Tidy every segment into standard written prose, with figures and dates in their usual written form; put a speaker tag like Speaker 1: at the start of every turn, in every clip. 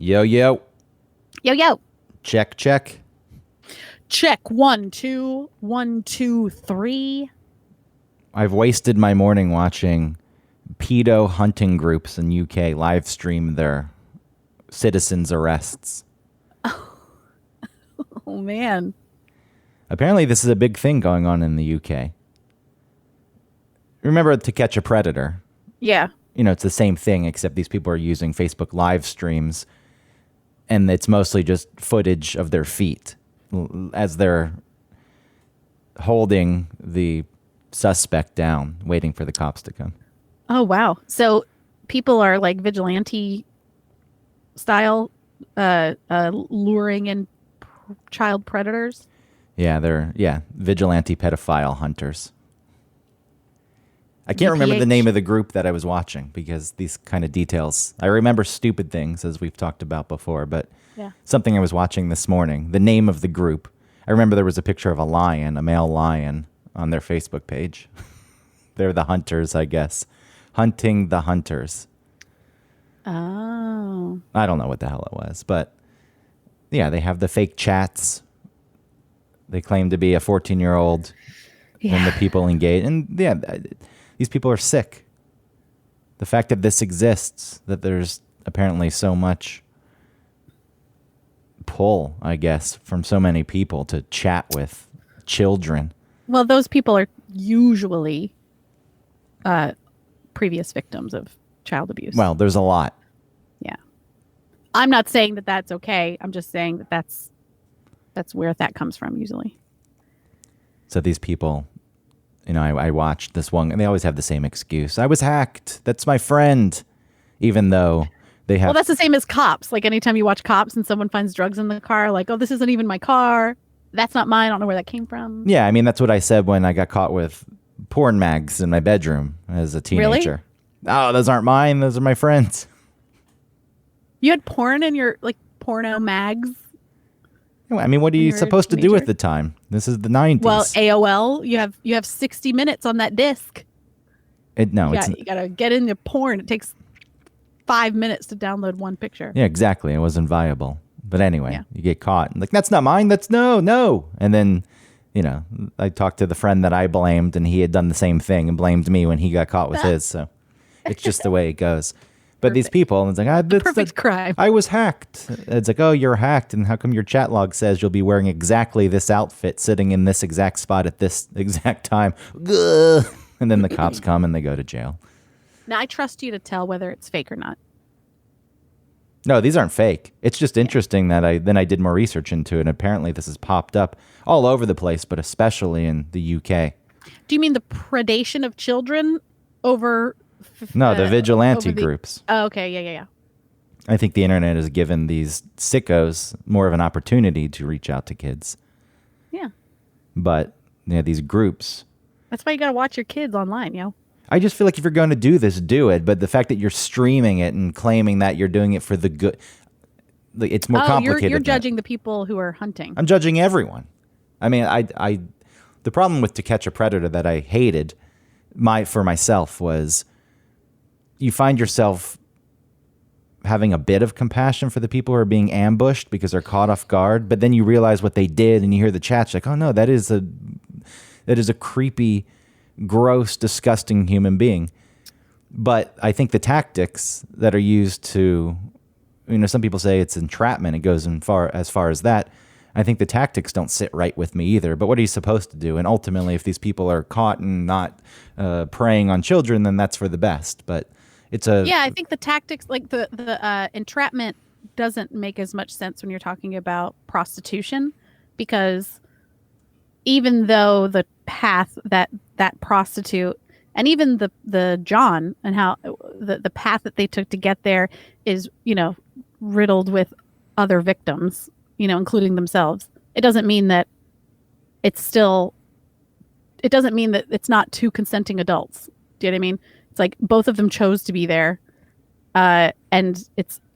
Speaker 1: Yo, yo.
Speaker 2: Yo, yo.
Speaker 1: Check, check.
Speaker 2: Check. 1, 2, 1, 2, 3.
Speaker 1: I've wasted my morning watching pedo hunting groups in UK live stream their citizens' arrests.
Speaker 2: Oh, man.
Speaker 1: Apparently, this is a big thing going on in the UK. Remember To Catch a Predator?
Speaker 2: Yeah.
Speaker 1: You know, it's the same thing, except these people are using Facebook live streams, and it's mostly just footage of their feet as they're holding the suspect down, waiting for the cops to come.
Speaker 2: Oh, wow. So people are like vigilante style, luring in child predators.
Speaker 1: Yeah, they're vigilante pedophile hunters. I can't remember the name of the group that I was watching because these kind of details. I remember stupid things, as we've talked about before, but something I was watching this morning, the name of the group. I remember there was a picture of a lion, a male lion, on their Facebook page. They're the hunters, I guess. Hunting the hunters.
Speaker 2: Oh.
Speaker 1: I don't know what the hell it was, but yeah, they have the fake chats. They claim to be a 14-year-old when the people engage. And yeah, these people are sick. The fact that this exists, that there's apparently so much pull, I guess, from so many people to chat with children.
Speaker 2: Well, those people are usually previous victims of child abuse.
Speaker 1: Well, there's a lot.
Speaker 2: Yeah. I'm not saying that that's okay. I'm just saying that that's where that comes from usually.
Speaker 1: So these people, you know, I watched this one, and they always have the same excuse. I was hacked. That's my friend. Even though they have...
Speaker 2: Well, that's the same as cops. Like anytime you watch Cops and someone finds drugs in the car, like, oh, this isn't even my car. That's not mine. I don't know where that came from.
Speaker 1: Yeah, I mean, that's what I said when I got caught with porn mags in my bedroom as a teenager. Really? Oh, those aren't mine. Those are my friends.
Speaker 2: You had porn in your, like, porno mags?
Speaker 1: I mean, what are you supposed to do at the time? This is the 90s.
Speaker 2: Well, AOL, you have 60 minutes on that disc.
Speaker 1: You
Speaker 2: got to get into porn. It takes 5 minutes to download one picture.
Speaker 1: Yeah, exactly. It wasn't viable. But anyway, you get caught. Like, that's not mine. That's no. And then, you know, I talked to the friend that I blamed, and he had done the same thing and blamed me when he got caught with his. So it's just the way it goes. But these people, it's like,
Speaker 2: perfect crime.
Speaker 1: I was hacked. It's like, oh, you're hacked. And how come your chat log says you'll be wearing exactly this outfit, sitting in this exact spot at this exact time? Ugh. And then the cops come and they go to jail.
Speaker 2: Now, I trust you to tell whether it's fake or not.
Speaker 1: No, these aren't fake. It's just interesting that I did more research into it. And apparently this has popped up all over the place, but especially in the UK.
Speaker 2: Do you mean the predation of children over...
Speaker 1: No, the vigilante groups.
Speaker 2: Oh, okay. Yeah.
Speaker 1: I think the internet has given these sickos more of an opportunity to reach out to kids.
Speaker 2: Yeah.
Speaker 1: But, you know, these groups...
Speaker 2: That's why you got to watch your kids online, yo.
Speaker 1: I just feel like if you're going to do this, do it. But the fact that you're streaming it and claiming that you're doing it for the good... It's more complicated.
Speaker 2: You're judging the people who are hunting.
Speaker 1: I'm judging everyone. I mean, the problem with To Catch a Predator that I hated for myself was... You find yourself having a bit of compassion for the people who are being ambushed because they're caught off guard, but then you realize what they did and you hear the chats like, oh no, that is a creepy, gross, disgusting human being. But I think the tactics that are used to, you know, some people say it's entrapment. It goes as far as that. I think the tactics don't sit right with me either. But what are you supposed to do? And ultimately, if these people are caught and not preying on children, then that's for the best. But I
Speaker 2: think the tactics, like the entrapment, doesn't make as much sense when you're talking about prostitution, because even though the path that prostitute and even the John and how the path that they took to get there is, you know, riddled with other victims, you know, including themselves, it doesn't mean that it's not two consenting adults. Do you know what I mean? It's like both of them chose to be there. And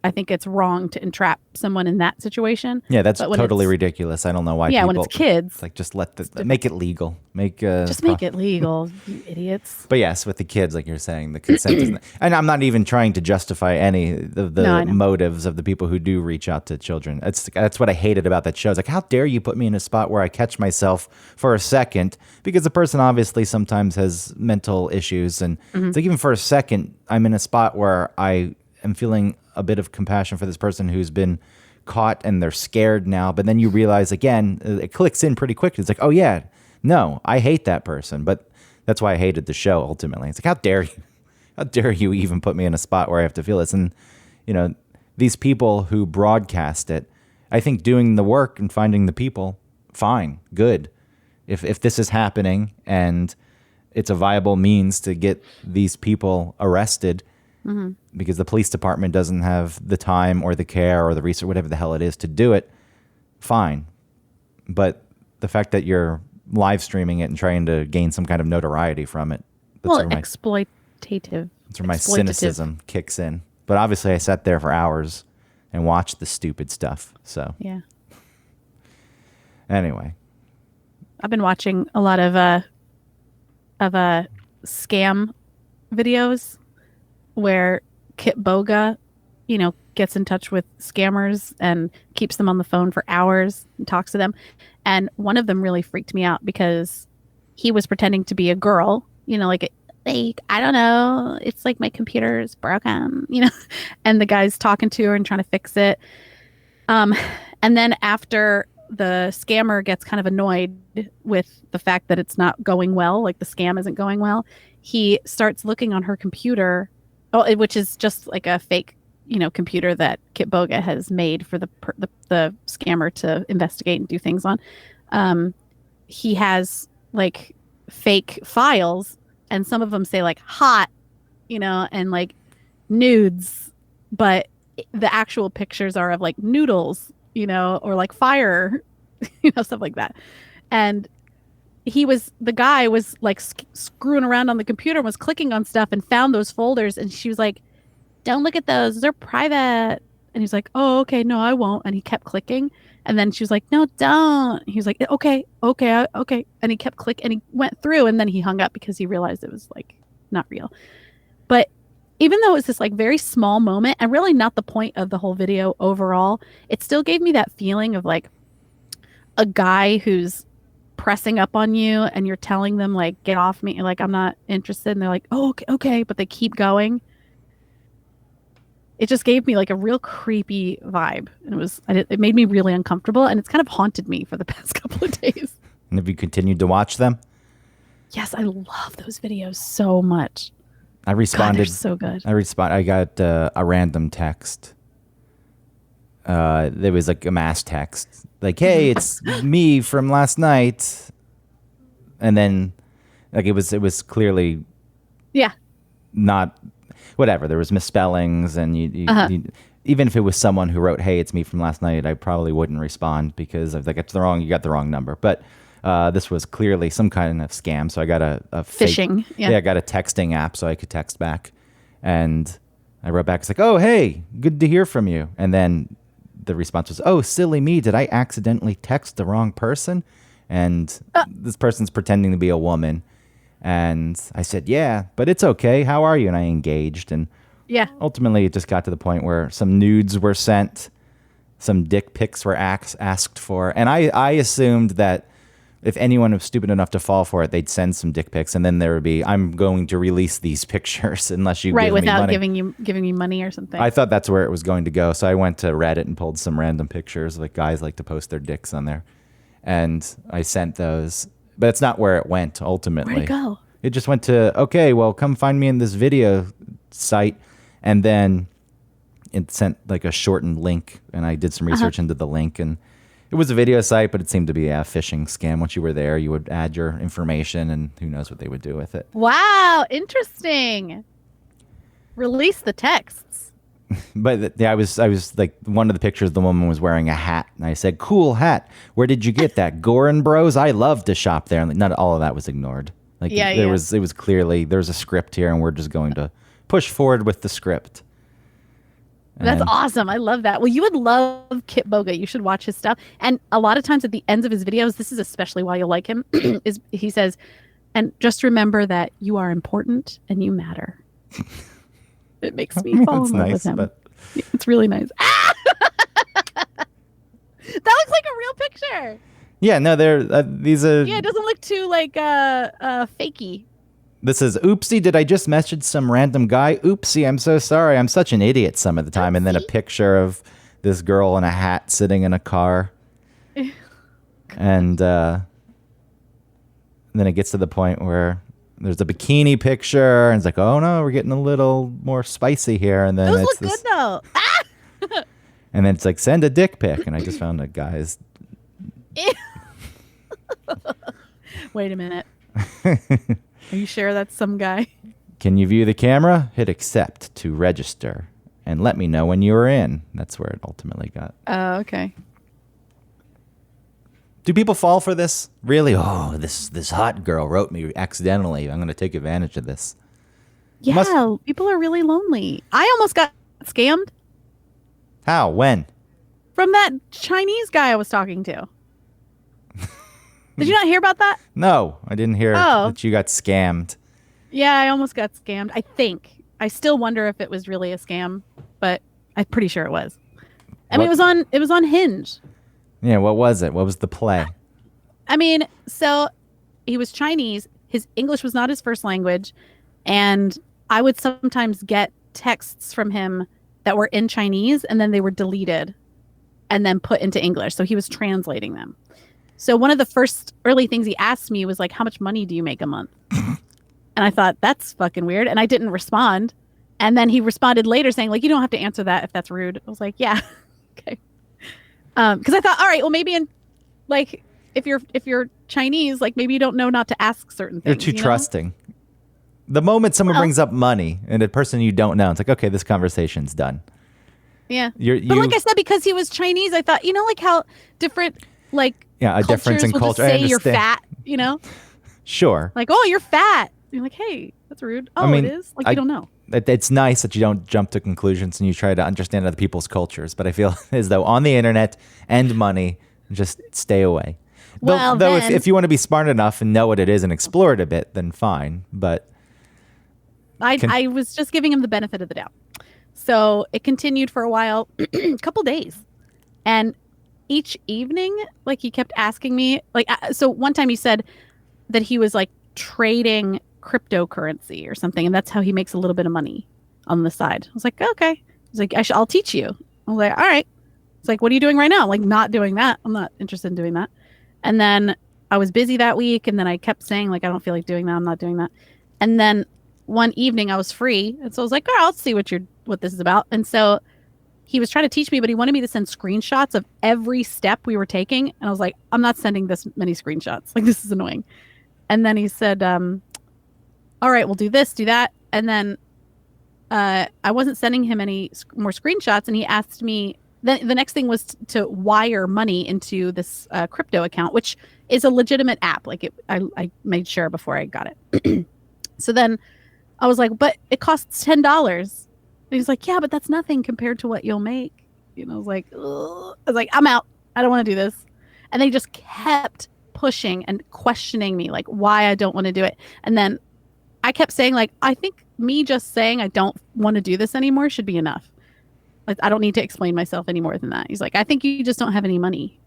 Speaker 2: I think it's wrong to entrap someone in that situation.
Speaker 1: Yeah, that's
Speaker 2: But when
Speaker 1: totally
Speaker 2: it's,
Speaker 1: ridiculous. I don't know why
Speaker 2: yeah,
Speaker 1: people
Speaker 2: when it's kids,
Speaker 1: like just make it legal.
Speaker 2: just make it legal, you idiots.
Speaker 1: But yes, with the kids, like you're saying, the consent isn't. And I'm not even trying to justify any of
Speaker 2: No,
Speaker 1: the
Speaker 2: I know.
Speaker 1: motives of the people who do reach out to children. That's what I hated about that show. It's like, how dare you put me in a spot where I catch myself for a second? Because the person obviously sometimes has mental issues. And it's like, even for a second, I'm in a spot where I am feeling a bit of compassion for this person who's been caught and they're scared now. But then you realize, again, it clicks in pretty quick. It's like, oh, yeah. No, I hate that person, but that's why I hated the show ultimately. It's like, how dare you? How dare you even put me in a spot where I have to feel this? And, these people who broadcast it, I think doing the work and finding the people, fine, good. If this is happening and it's a viable means to get these people arrested because the police department doesn't have the time or the care or the research, whatever the hell it is, to do it, fine. But the fact that you're live streaming it and trying to gain some kind of notoriety from it.
Speaker 2: Exploitative.
Speaker 1: That's where my cynicism kicks in. But obviously I sat there for hours and watched the stupid stuff. So
Speaker 2: Yeah.
Speaker 1: Anyway.
Speaker 2: I've been watching a lot of scam videos where Kit Boga, gets in touch with scammers and keeps them on the phone for hours and talks to them. And one of them really freaked me out because he was pretending to be a girl, like I don't know, it's like my computer is broken, and the guy's talking to her and trying to fix it. And then after the scammer gets kind of annoyed with the fact that it's not going well, like the scam isn't going well, he starts looking on her computer, which is just like a fake computer that Kit Boga has made for the scammer to investigate and do things on. He has like fake files, and some of them say like hot, and like nudes, but the actual pictures are of like noodles, or like fire, stuff like that. And the guy was like screwing around on the computer and was clicking on stuff and found those folders, and she was like, don't look at those. They're private. And he's like, oh, okay, no, I won't. And he kept clicking. And then she was like, no, don't. He was like, okay. And he kept clicking and he went through, and then he hung up because he realized it was like not real. But even though it was this like very small moment and really not the point of the whole video overall, it still gave me that feeling of like a guy who's pressing up on you and you're telling them like, get off me. Like, I'm not interested. And they're like, oh, okay. But they keep going. It just gave me like a real creepy vibe. And it made me really uncomfortable, and it's kind of haunted me for the past couple of days.
Speaker 1: And have you continued to watch them?
Speaker 2: Yes, I love those videos so much.
Speaker 1: I responded.
Speaker 2: God, they're so good.
Speaker 1: I got a random text. There was like a mass text, like, "Hey, it's me from last night," and then like it was clearly, not. Whatever, there was misspellings, and you even if it was someone who wrote, "Hey, it's me from last night," I probably wouldn't respond because I was like, you got the wrong number. But this was clearly some kind of scam, so I got a
Speaker 2: phishing.
Speaker 1: I got a texting app so I could text back, and I wrote back, it's like, "Oh, hey, good to hear from you," and then the response was, "Oh, silly me, did I accidentally text the wrong person?" And this person's pretending to be a woman. And I said, "Yeah, but it's okay. How are you?" And I engaged. And ultimately, it just got to the point where some nudes were sent, some dick pics were asked for. And I assumed that if anyone was stupid enough to fall for it, they'd send some dick pics. And then there would be, "I'm going to release these pictures unless you give me money."
Speaker 2: Right, without giving you money or something.
Speaker 1: I thought that's where it was going to go. So I went to Reddit and pulled some random pictures. Like, guys like to post their dicks on there. And I sent those. But it's not where it went, ultimately.
Speaker 2: Where'd it go?
Speaker 1: It just went to, "Okay, well, come find me in this video site." And then it sent like a shortened link, and I did some research into the link. And it was a video site, but it seemed to be a phishing scam. Once you were there, you would add your information, and who knows what they would do with it.
Speaker 2: Wow, interesting. Release the texts.
Speaker 1: But I was like, one of the pictures, the woman was wearing a hat, and I said, "Cool hat. Where did you get that? Gorin Bros? I love to shop there." And not all of that was ignored. Like, it was clearly there's a script here, and we're just going to push forward with the script.
Speaker 2: That's
Speaker 1: And
Speaker 2: awesome. I love that. Well, you would love Kit Boga. You should watch his stuff. And a lot of times at the ends of his videos, this is especially why you'll like him, is he says, and just remember that you are important and you matter. It makes me fall
Speaker 1: that's
Speaker 2: in love
Speaker 1: nice,
Speaker 2: with him.
Speaker 1: but
Speaker 2: It's really nice. That looks like a real picture.
Speaker 1: yeah, no, these are.
Speaker 2: Yeah, it doesn't look too like fakey.
Speaker 1: This is oopsie. Did I just message some random guy? Oopsie, I'm so sorry. I'm such an idiot some of the time. And then a
Speaker 2: Oopsie.
Speaker 1: picture of this girl in a hat sitting in a car. And then it gets to the point where there's a bikini picture, and it's like, oh no, we're getting a little more spicy here. And then
Speaker 2: Those
Speaker 1: it's
Speaker 2: look good though.
Speaker 1: and then it's like, send a dick pic. And I just found a guy's.
Speaker 2: Wait a minute. Are you sure that's some guy?
Speaker 1: Can you view the camera? Hit accept to register. And let me know when you are in. That's where it ultimately got.
Speaker 2: Oh, okay.
Speaker 1: Do people fall for this? Really? Oh, this hot girl wrote me accidentally. I'm going to take advantage of this.
Speaker 2: Yeah, people are really lonely. I almost got scammed
Speaker 1: How? When?
Speaker 2: from that Chinese guy I was talking to. Did you not hear about that?
Speaker 1: No, I didn't hear
Speaker 2: Oh.
Speaker 1: that you got scammed.
Speaker 2: Yeah, I almost got scammed. I think. I still wonder if it was really a scam, but I'm pretty sure it was. I mean, it was on Hinge.
Speaker 1: Yeah, what was it? What was the play?
Speaker 2: I mean, so he was Chinese. His English was not his first language, and I would sometimes get texts from him that were in Chinese and then they were deleted and then put into English. So he was translating them. So one of the first early things he asked me was like, how much money do you make a month? And I thought, that's fucking weird. And I didn't respond. And then he responded later saying, like, you don't have to answer that if that's rude. I was like, yeah. Okay. Because I thought, all right, well, maybe if you're Chinese, like maybe you don't know not to ask certain things.
Speaker 1: You're too trusting. The moment someone brings up money and a person you don't know, it's like, okay, this conversation's done.
Speaker 2: Yeah. But like I said, because he was Chinese, I thought, like how different
Speaker 1: a difference in
Speaker 2: will
Speaker 1: culture.
Speaker 2: just
Speaker 1: I
Speaker 2: say you're
Speaker 1: understand.
Speaker 2: fat,
Speaker 1: Sure.
Speaker 2: like, oh, you're fat. You're like, hey, that's rude. Oh,
Speaker 1: I mean,
Speaker 2: it is? Like, you don't know.
Speaker 1: It's nice that you don't jump to conclusions and you try to understand other people's cultures, but I feel as though on the internet and money, just stay away.
Speaker 2: Well,
Speaker 1: though
Speaker 2: then-
Speaker 1: if you want to be smart enough and know what it is and explore it a bit, then fine. But
Speaker 2: I was just giving him the benefit of the doubt. So it continued for a while, a couple days. And each evening, like he kept asking me, so one time he said that he was like trading cryptocurrency or something. And that's how he makes a little bit of money on the side. I was like, okay. He's like, I'll teach you. I was like, all right. It's like, what are you doing right now? I'm like, not doing that. I'm not interested in doing that. And then I was busy that week. And then I kept saying, like, I don't feel like doing that. I'm not doing that. And then one evening I was free. And so I was like, all right, I'll see what this is about. And so he was trying to teach me, but he wanted me to send screenshots of every step we were taking. And I was like, I'm not sending this many screenshots. Like, this is annoying. And then he said, all right, we'll do this, do that. And then I wasn't sending him any more screenshots. And he asked me, then the next thing was to wire money into this crypto account, which is a legitimate app. Like I made sure before I got it. So then I was like, but it costs $10. And he's like, yeah, but that's nothing compared to what you'll make. I was like, ugh. I was like, I'm out. I don't want to do this. And they just kept pushing and questioning me, like why I don't want to do it. And then I kept saying, like, I think me just saying I don't want to do this anymore should be enough. Like, I don't need to explain myself any more than that. He's like, I think you just don't have any money.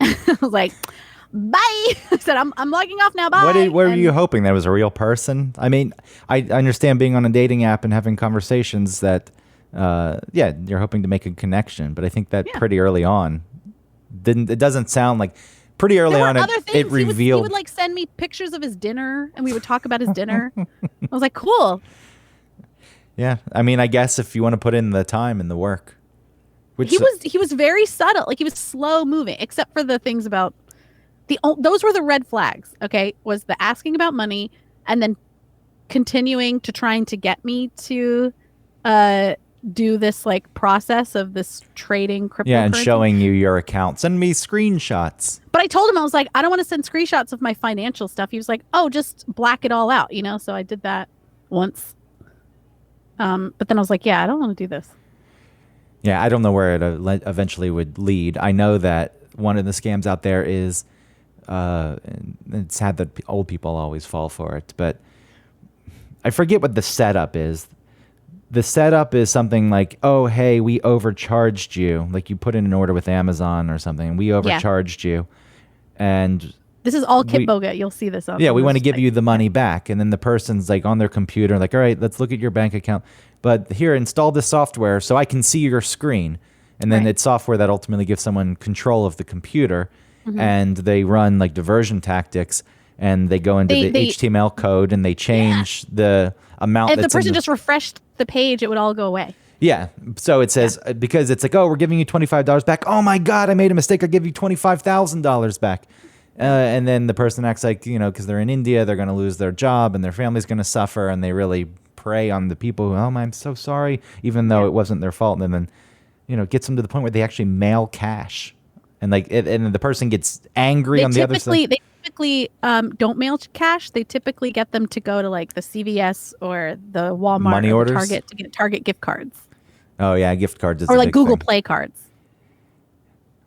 Speaker 2: I was like, bye. I said, I'm logging off now. Bye.
Speaker 1: what were you hoping? That was a real person? I mean, I understand being on a dating app and having conversations that, you're hoping to make a connection. But I think that pretty early on, it doesn't sound like pretty early on.
Speaker 2: Other things.
Speaker 1: It revealed.
Speaker 2: He would like send me pictures of his dinner, and we would talk about his dinner. I was like, cool.
Speaker 1: Yeah, I mean, I guess if you want to put in the time and the work,
Speaker 2: He was very subtle, like he was slow moving, except for the things about those were the red flags. Okay, was the asking about money, and then continuing to trying to get me to do this like process of this trading cryptocurrency.
Speaker 1: Yeah, and showing you your account. Send me screenshots.
Speaker 2: But I told him, I was like, I don't want to send screenshots of my financial stuff. He was like, oh, just black it all out, So I did that once. But then I was like, yeah, I don't want to do this.
Speaker 1: Yeah, I don't know where it eventually would lead. I know that one of the scams out there is, and it's sad that old people always fall for it, but I forget what the setup is. The setup is something like, oh, hey, we overcharged you. Like you put in an order with Amazon or something, and we overcharged you. And
Speaker 2: this is all Kit Boga. You'll see this on.
Speaker 1: Yeah, we want to give you the money back. And then the person's like on their computer, like, all right, let's look at your bank account. But here, install this software so I can see your screen. And then it's software that ultimately gives someone control of the computer. And they run like diversion tactics. And they go into the HTML code and they change the amount.
Speaker 2: If the person just refreshed the page, it would all go away.
Speaker 1: Yeah. So it says, because it's like, oh, we're giving you $25 back. Oh my God, I made a mistake. I'll give you $25,000 back. And then the person acts like, because they're in India, they're going to lose their job and their family's going to suffer. And they really prey on the people who, oh, I'm so sorry, even though it wasn't their fault. And then, gets them to the point where they actually mail cash. And and the person gets angry on the other side.
Speaker 2: They typically don't mail cash. They typically get them to go to like the CVS or the Walmart
Speaker 1: Money
Speaker 2: or
Speaker 1: orders?
Speaker 2: the Target to get Target gift cards.
Speaker 1: Oh, yeah, gift cards is
Speaker 2: or
Speaker 1: a
Speaker 2: like
Speaker 1: big
Speaker 2: Google
Speaker 1: thing.
Speaker 2: Play cards.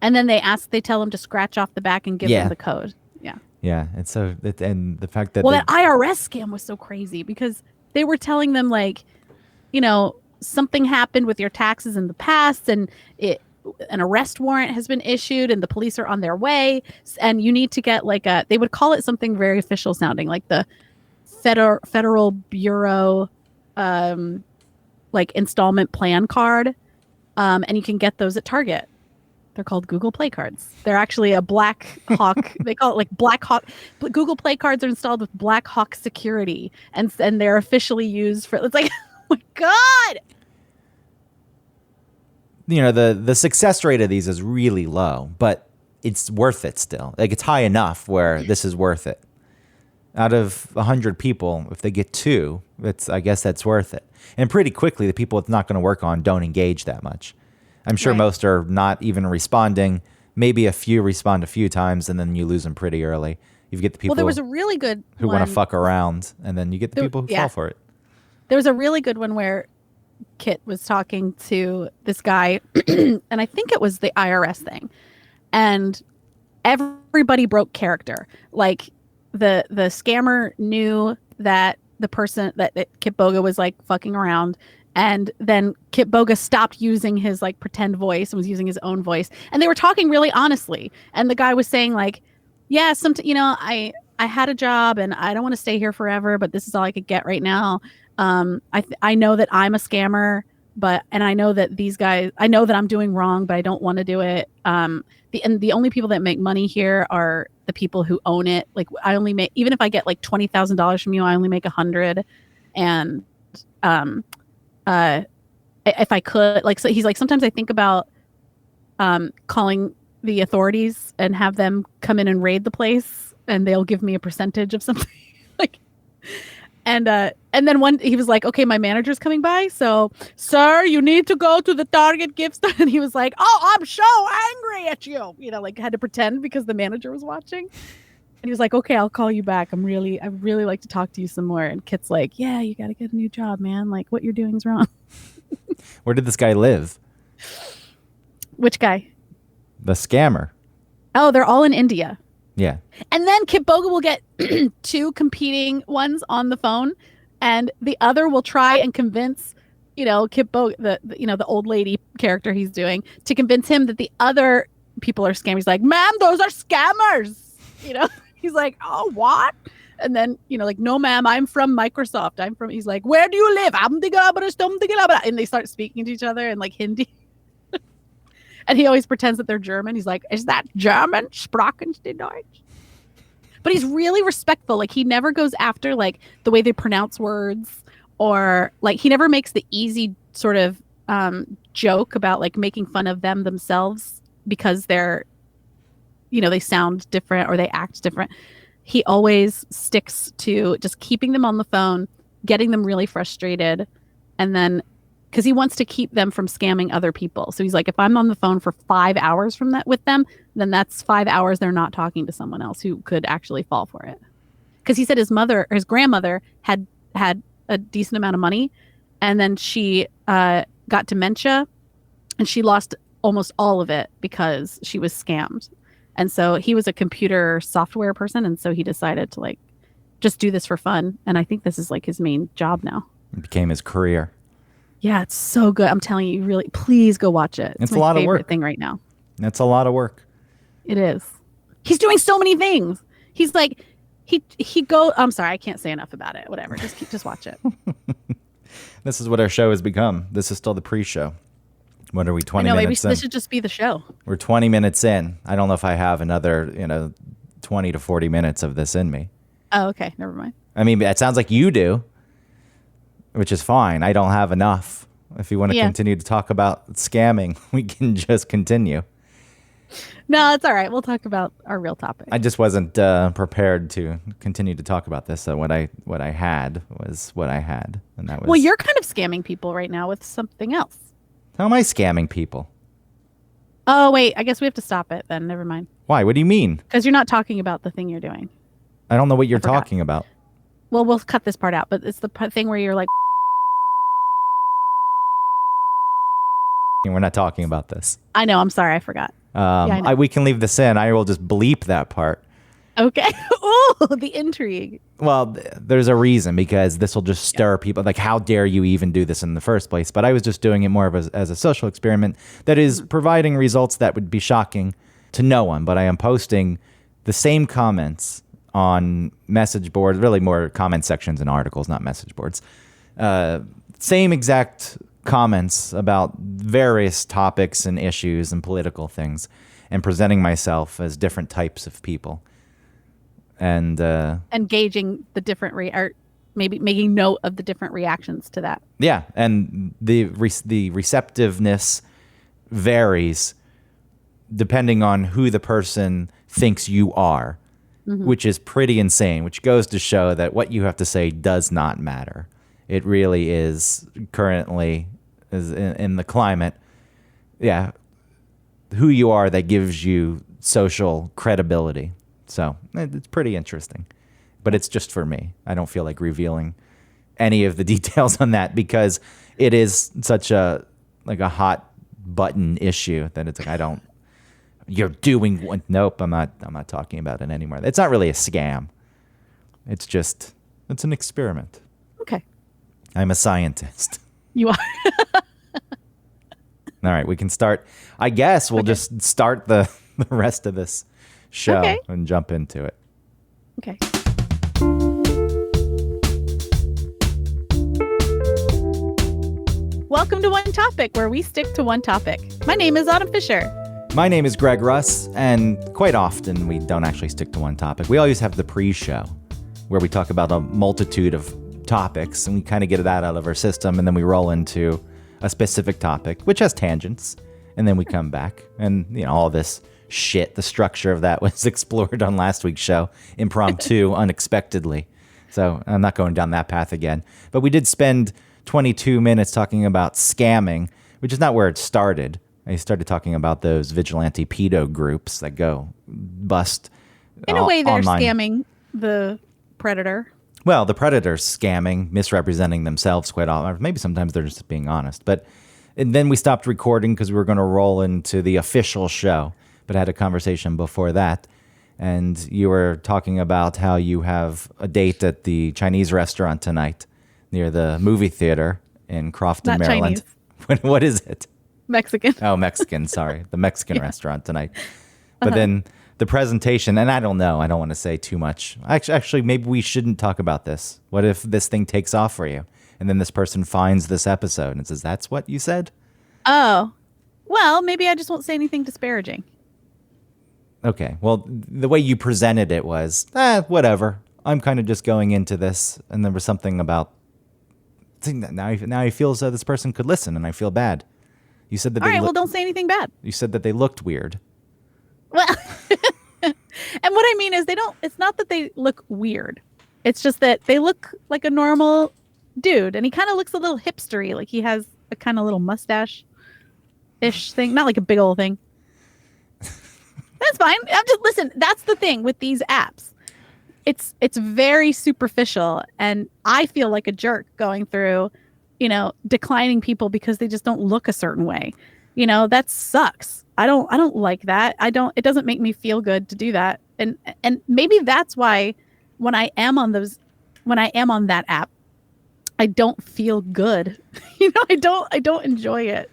Speaker 2: And then they tell them to scratch off the back and give them the code. Yeah.
Speaker 1: Yeah. And so, and the fact that
Speaker 2: that IRS scam was so crazy because they were telling them like, something happened with your taxes in the past and an arrest warrant has been issued and the police are on their way and you need to get like they would call it something very official sounding like the Federal Bureau like installment plan card. And you can get those at Target. They're called Google Play cards. They're actually a Black Hawk. They call it like Black Hawk. Google Play cards are installed with Black Hawk security, and they're officially used for. It's like, oh my God.
Speaker 1: The success rate of these is really low, but it's worth it still. Like it's high enough where this is worth it. Out of 100 people, if they get 2, I guess that's worth it. And pretty quickly, the people it's not going to work on don't engage that much. I'm sure most are not even responding. Maybe a few respond a few times, and then you lose them pretty early. You get the people
Speaker 2: there was a really good
Speaker 1: who want to fuck around, and then you get the people who fall for it.
Speaker 2: There was a really good one where Kit was talking to this guy, and I think it was the IRS thing, and everybody broke character. Like the scammer knew that the person that Kit Boga was like fucking around. And then Kit Boga stopped using his like pretend voice and was using his own voice. And they were talking really honestly. And the guy was saying like, yeah, I had a job and I don't want to stay here forever, but this is all I could get right now. I know that I'm a scammer, and I know that these guys, I know that I'm doing wrong, but I don't want to do it. The only people that make money here are the people who own it. Like I only make, even if I get like $20,000 from you, I only make $100. And, if I could, like, so he's like, sometimes I think about calling the authorities and have them come in and raid the place, and they'll give me a percentage of something. Like, and then he was like, okay, my manager's coming by, so sir, you need to go to the Target gift store. And he was like, oh, I'm so angry at you, like had to pretend because the manager was watching. And he was like, okay, I'll call you back. I really like to talk to you some more. And Kit's like, yeah, you got to get a new job, man. Like what you're doing is wrong.
Speaker 1: Where did this guy live?
Speaker 2: Which guy?
Speaker 1: The scammer.
Speaker 2: Oh, they're all in India.
Speaker 1: Yeah. And
Speaker 2: then Kit Boga will get 2 competing ones on the phone, and the other will try and convince, Kit Boga, the old lady character he's doing, to convince him that the other people are scammers. He's like, ma'am, those are scammers. He's like, oh, what? And then, like, no, ma'am, I'm from Microsoft. He's like, where do you live? And they start speaking to each other in like Hindi. And he always pretends that they're German. He's like, is that German? Sprachen Sie Deutsch? But he's really respectful. Like, he never goes after, like, the way they pronounce words, or, like, he never makes the easy sort of joke about, like, making fun of them themselves because they're, they sound different or they act different. He always sticks to just keeping them on the phone, getting them really frustrated, and then because he wants to keep them from scamming other people. So he's like, if I'm on the phone for 5 hours with them, then that's 5 hours they're not talking to someone else who could actually fall for it. Because he said his grandmother had a decent amount of money, and then she got dementia, and she lost almost all of it because she was scammed. And so he was a computer software person, and so he decided to like just do this for fun. And I think this is like his main job now.
Speaker 1: It became his career.
Speaker 2: Yeah, it's so good. I'm telling you, really, please go watch it.
Speaker 1: It's
Speaker 2: my
Speaker 1: a lot of
Speaker 2: favorite
Speaker 1: work.
Speaker 2: thing right now.
Speaker 1: That's a lot of work.
Speaker 2: It is. He's doing so many things. He's like, he go. I'm sorry, I can't say enough about it. Whatever, just watch it.
Speaker 1: This is what our show has become. This is still the pre-show. What are we, 20
Speaker 2: I know, maybe
Speaker 1: minutes in?
Speaker 2: this should just be the show.
Speaker 1: We're 20 minutes in. I don't know if I have another, 20 to 40 minutes of this in me.
Speaker 2: Oh, okay, never mind.
Speaker 1: I mean, it sounds like you do, which is fine. I don't have enough. If you want to continue to talk about scamming, we can just continue.
Speaker 2: No, it's all right. We'll talk about our real topic.
Speaker 1: I just wasn't prepared to continue to talk about this. So what I had was what I had, and that was.
Speaker 2: Well, you're kind of scamming people right now with something else.
Speaker 1: How am I scamming people?
Speaker 2: Oh, wait. I guess we have to stop it then. Never mind.
Speaker 1: Why? What do you mean?
Speaker 2: Because you're not talking about the thing you're doing.
Speaker 1: I don't know what you're talking about.
Speaker 2: Well, we'll cut this part out, but it's the thing where you're like.
Speaker 1: We're not talking about this.
Speaker 2: I know. I'm sorry. I forgot. I know.
Speaker 1: We can leave this in. I will just bleep that part.
Speaker 2: Okay. Oh, the intrigue.
Speaker 1: Well, there's a reason, because this will just stir people. Like, how dare you even do this in the first place? But I was just doing it more of as a social experiment that is providing results that would be shocking to no one. But I am posting the same comments on message boards, really more comment sections and articles, not message boards. Same exact comments about various topics and issues and political things, and presenting myself as different types of people. And
Speaker 2: gauging the different or maybe making note of the different reactions to that.
Speaker 1: Yeah, and the receptiveness varies depending on who the person thinks you are, which is pretty insane, which goes to show that what you have to say does not matter. It really is currently is in the climate. Yeah, who you are that gives you social credibility. So it's pretty interesting, but it's just for me. I don't feel like revealing any of the details on that because it is such a hot button issue that it's like, you're doing one. Nope. I'm not talking about it anymore. It's not really a scam. It's an experiment.
Speaker 2: Okay.
Speaker 1: I'm a scientist.
Speaker 2: You are.
Speaker 1: All right. We can start. I guess we'll just start the rest of this show and jump into it.
Speaker 2: Okay. Welcome to One Topic, where we stick to one topic. My name is Autumn Fisher.
Speaker 1: My name is Greg Russ, and quite often we don't actually stick to one topic. We always have the pre-show, where we talk about a multitude of topics, and we kind of get that out of our system, and then we roll into a specific topic, which has tangents, and then we come back, and all this shit, the structure of that was explored on last week's show, impromptu, unexpectedly. So I'm not going down that path again. But we did spend 22 minutes talking about scamming, which is not where it started. I started talking about those vigilante pedo groups that go bust
Speaker 2: in a way, they're
Speaker 1: online.
Speaker 2: Scamming the predator.
Speaker 1: Well, the predator's scamming, misrepresenting themselves quite often. Or maybe sometimes they're just being honest. And then we stopped recording because we were going to roll into the official show. But I had a conversation before that, and you were talking about how you have a date at the Chinese restaurant tonight near the movie theater in Crofton,
Speaker 2: Not
Speaker 1: Maryland.
Speaker 2: Chinese.
Speaker 1: What is it?
Speaker 2: Mexican.
Speaker 1: Oh, Mexican, sorry. The Mexican restaurant tonight. But then the presentation, and I don't know, I don't want to say too much. Actually, maybe we shouldn't talk about this. What if this thing takes off for you? And then this person finds this episode and says, that's what you said?
Speaker 2: Oh, well, maybe I just won't say anything disparaging.
Speaker 1: Okay, well, the way you presented it was, whatever. I'm kind of just going into this, and there was something about. Now I feel as though this person could listen, and I feel bad. You said that.
Speaker 2: All right, well, don't say anything bad.
Speaker 1: You said that they looked weird.
Speaker 2: Well, and what I mean is they don't. It's not that they look weird. It's just that they look like a normal dude, and he kind of looks a little hipstery, like he has a kind of little mustache-ish thing, not like a big old thing. That's fine. Listen, that's the thing with these apps. It's very superficial, and I feel like a jerk going through, declining people because they just don't look a certain way. That sucks. I don't like that. It doesn't make me feel good to do that. And maybe that's why when I am on that app, I don't feel good. I don't enjoy it.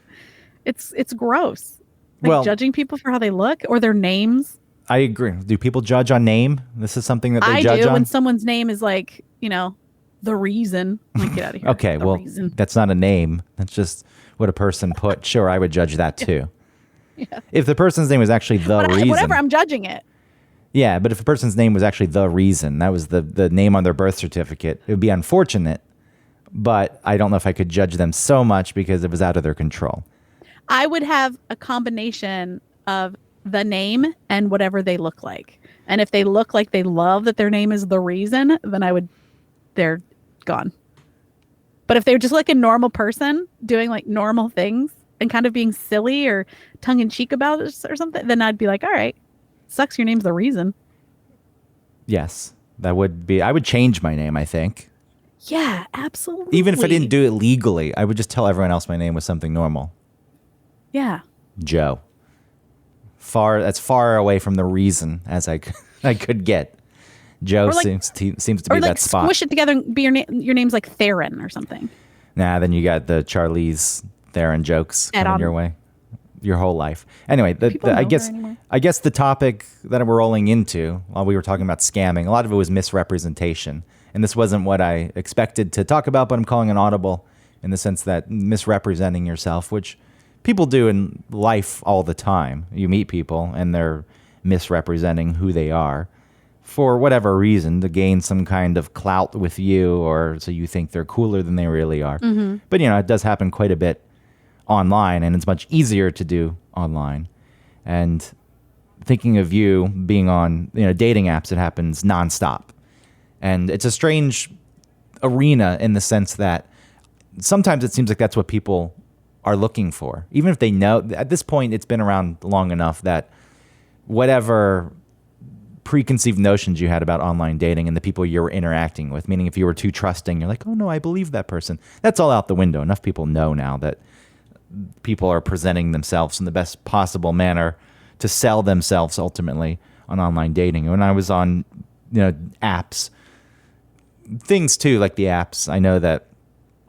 Speaker 2: It's gross. Like
Speaker 1: Well,
Speaker 2: judging people for how they look or their names.
Speaker 1: I agree. Do people judge on name? This is something that they
Speaker 2: I
Speaker 1: judge
Speaker 2: do
Speaker 1: on?
Speaker 2: when someone's name is like, the reason. Like, get out of here.
Speaker 1: Okay,
Speaker 2: The
Speaker 1: well,
Speaker 2: reason.
Speaker 1: that's not a name. That's just what a person put. Sure, I would judge that too.
Speaker 2: Yeah.
Speaker 1: If the person's name was actually the reason.
Speaker 2: Whatever, I'm judging it.
Speaker 1: Yeah, but if a person's name was actually the reason, that was the name on their birth certificate, it would be unfortunate. But I don't know if I could judge them so much because it was out of their control.
Speaker 2: I would have a combination of the name and whatever they look like. And if they look like they love that their name is the reason, then they're gone. But if they're just like a normal person doing like normal things and kind of being silly or tongue in cheek about it or something, then I'd be like, all right, sucks your name's the reason.
Speaker 1: Yes, that would be. I would change my name, I think.
Speaker 2: Yeah, absolutely.
Speaker 1: Even if I didn't do it legally, I would just tell everyone else my name was something normal.
Speaker 2: Yeah.
Speaker 1: Joe. That's far away from the reason as I could get. Joe seems to be that spot.
Speaker 2: Squish it together and be your name's like Theron or something.
Speaker 1: Nah, then you got the Charlize Theron jokes coming your way, your whole life. Anyway, I guess the topic that we're rolling into while we were talking about scamming, a lot of it was misrepresentation, and this wasn't what I expected to talk about, but I'm calling an audible in the sense that misrepresenting yourself, which people do in life all the time. You meet people and they're misrepresenting who they are for whatever reason, to gain some kind of clout with you, or so you think they're cooler than they really are. Mm-hmm. But, it does happen quite a bit online, and it's much easier to do online. And thinking of you being on, dating apps, it happens nonstop. And it's a strange arena in the sense that sometimes it seems like that's what people are looking for. Even if they know, at this point, it's been around long enough that whatever preconceived notions you had about online dating and the people you're interacting with, meaning if you were too trusting, you're like, oh no, I believe that person. That's all out the window. Enough people know now that people are presenting themselves in the best possible manner to sell themselves ultimately on online dating. When I was on, apps, things too, like the apps, I know that,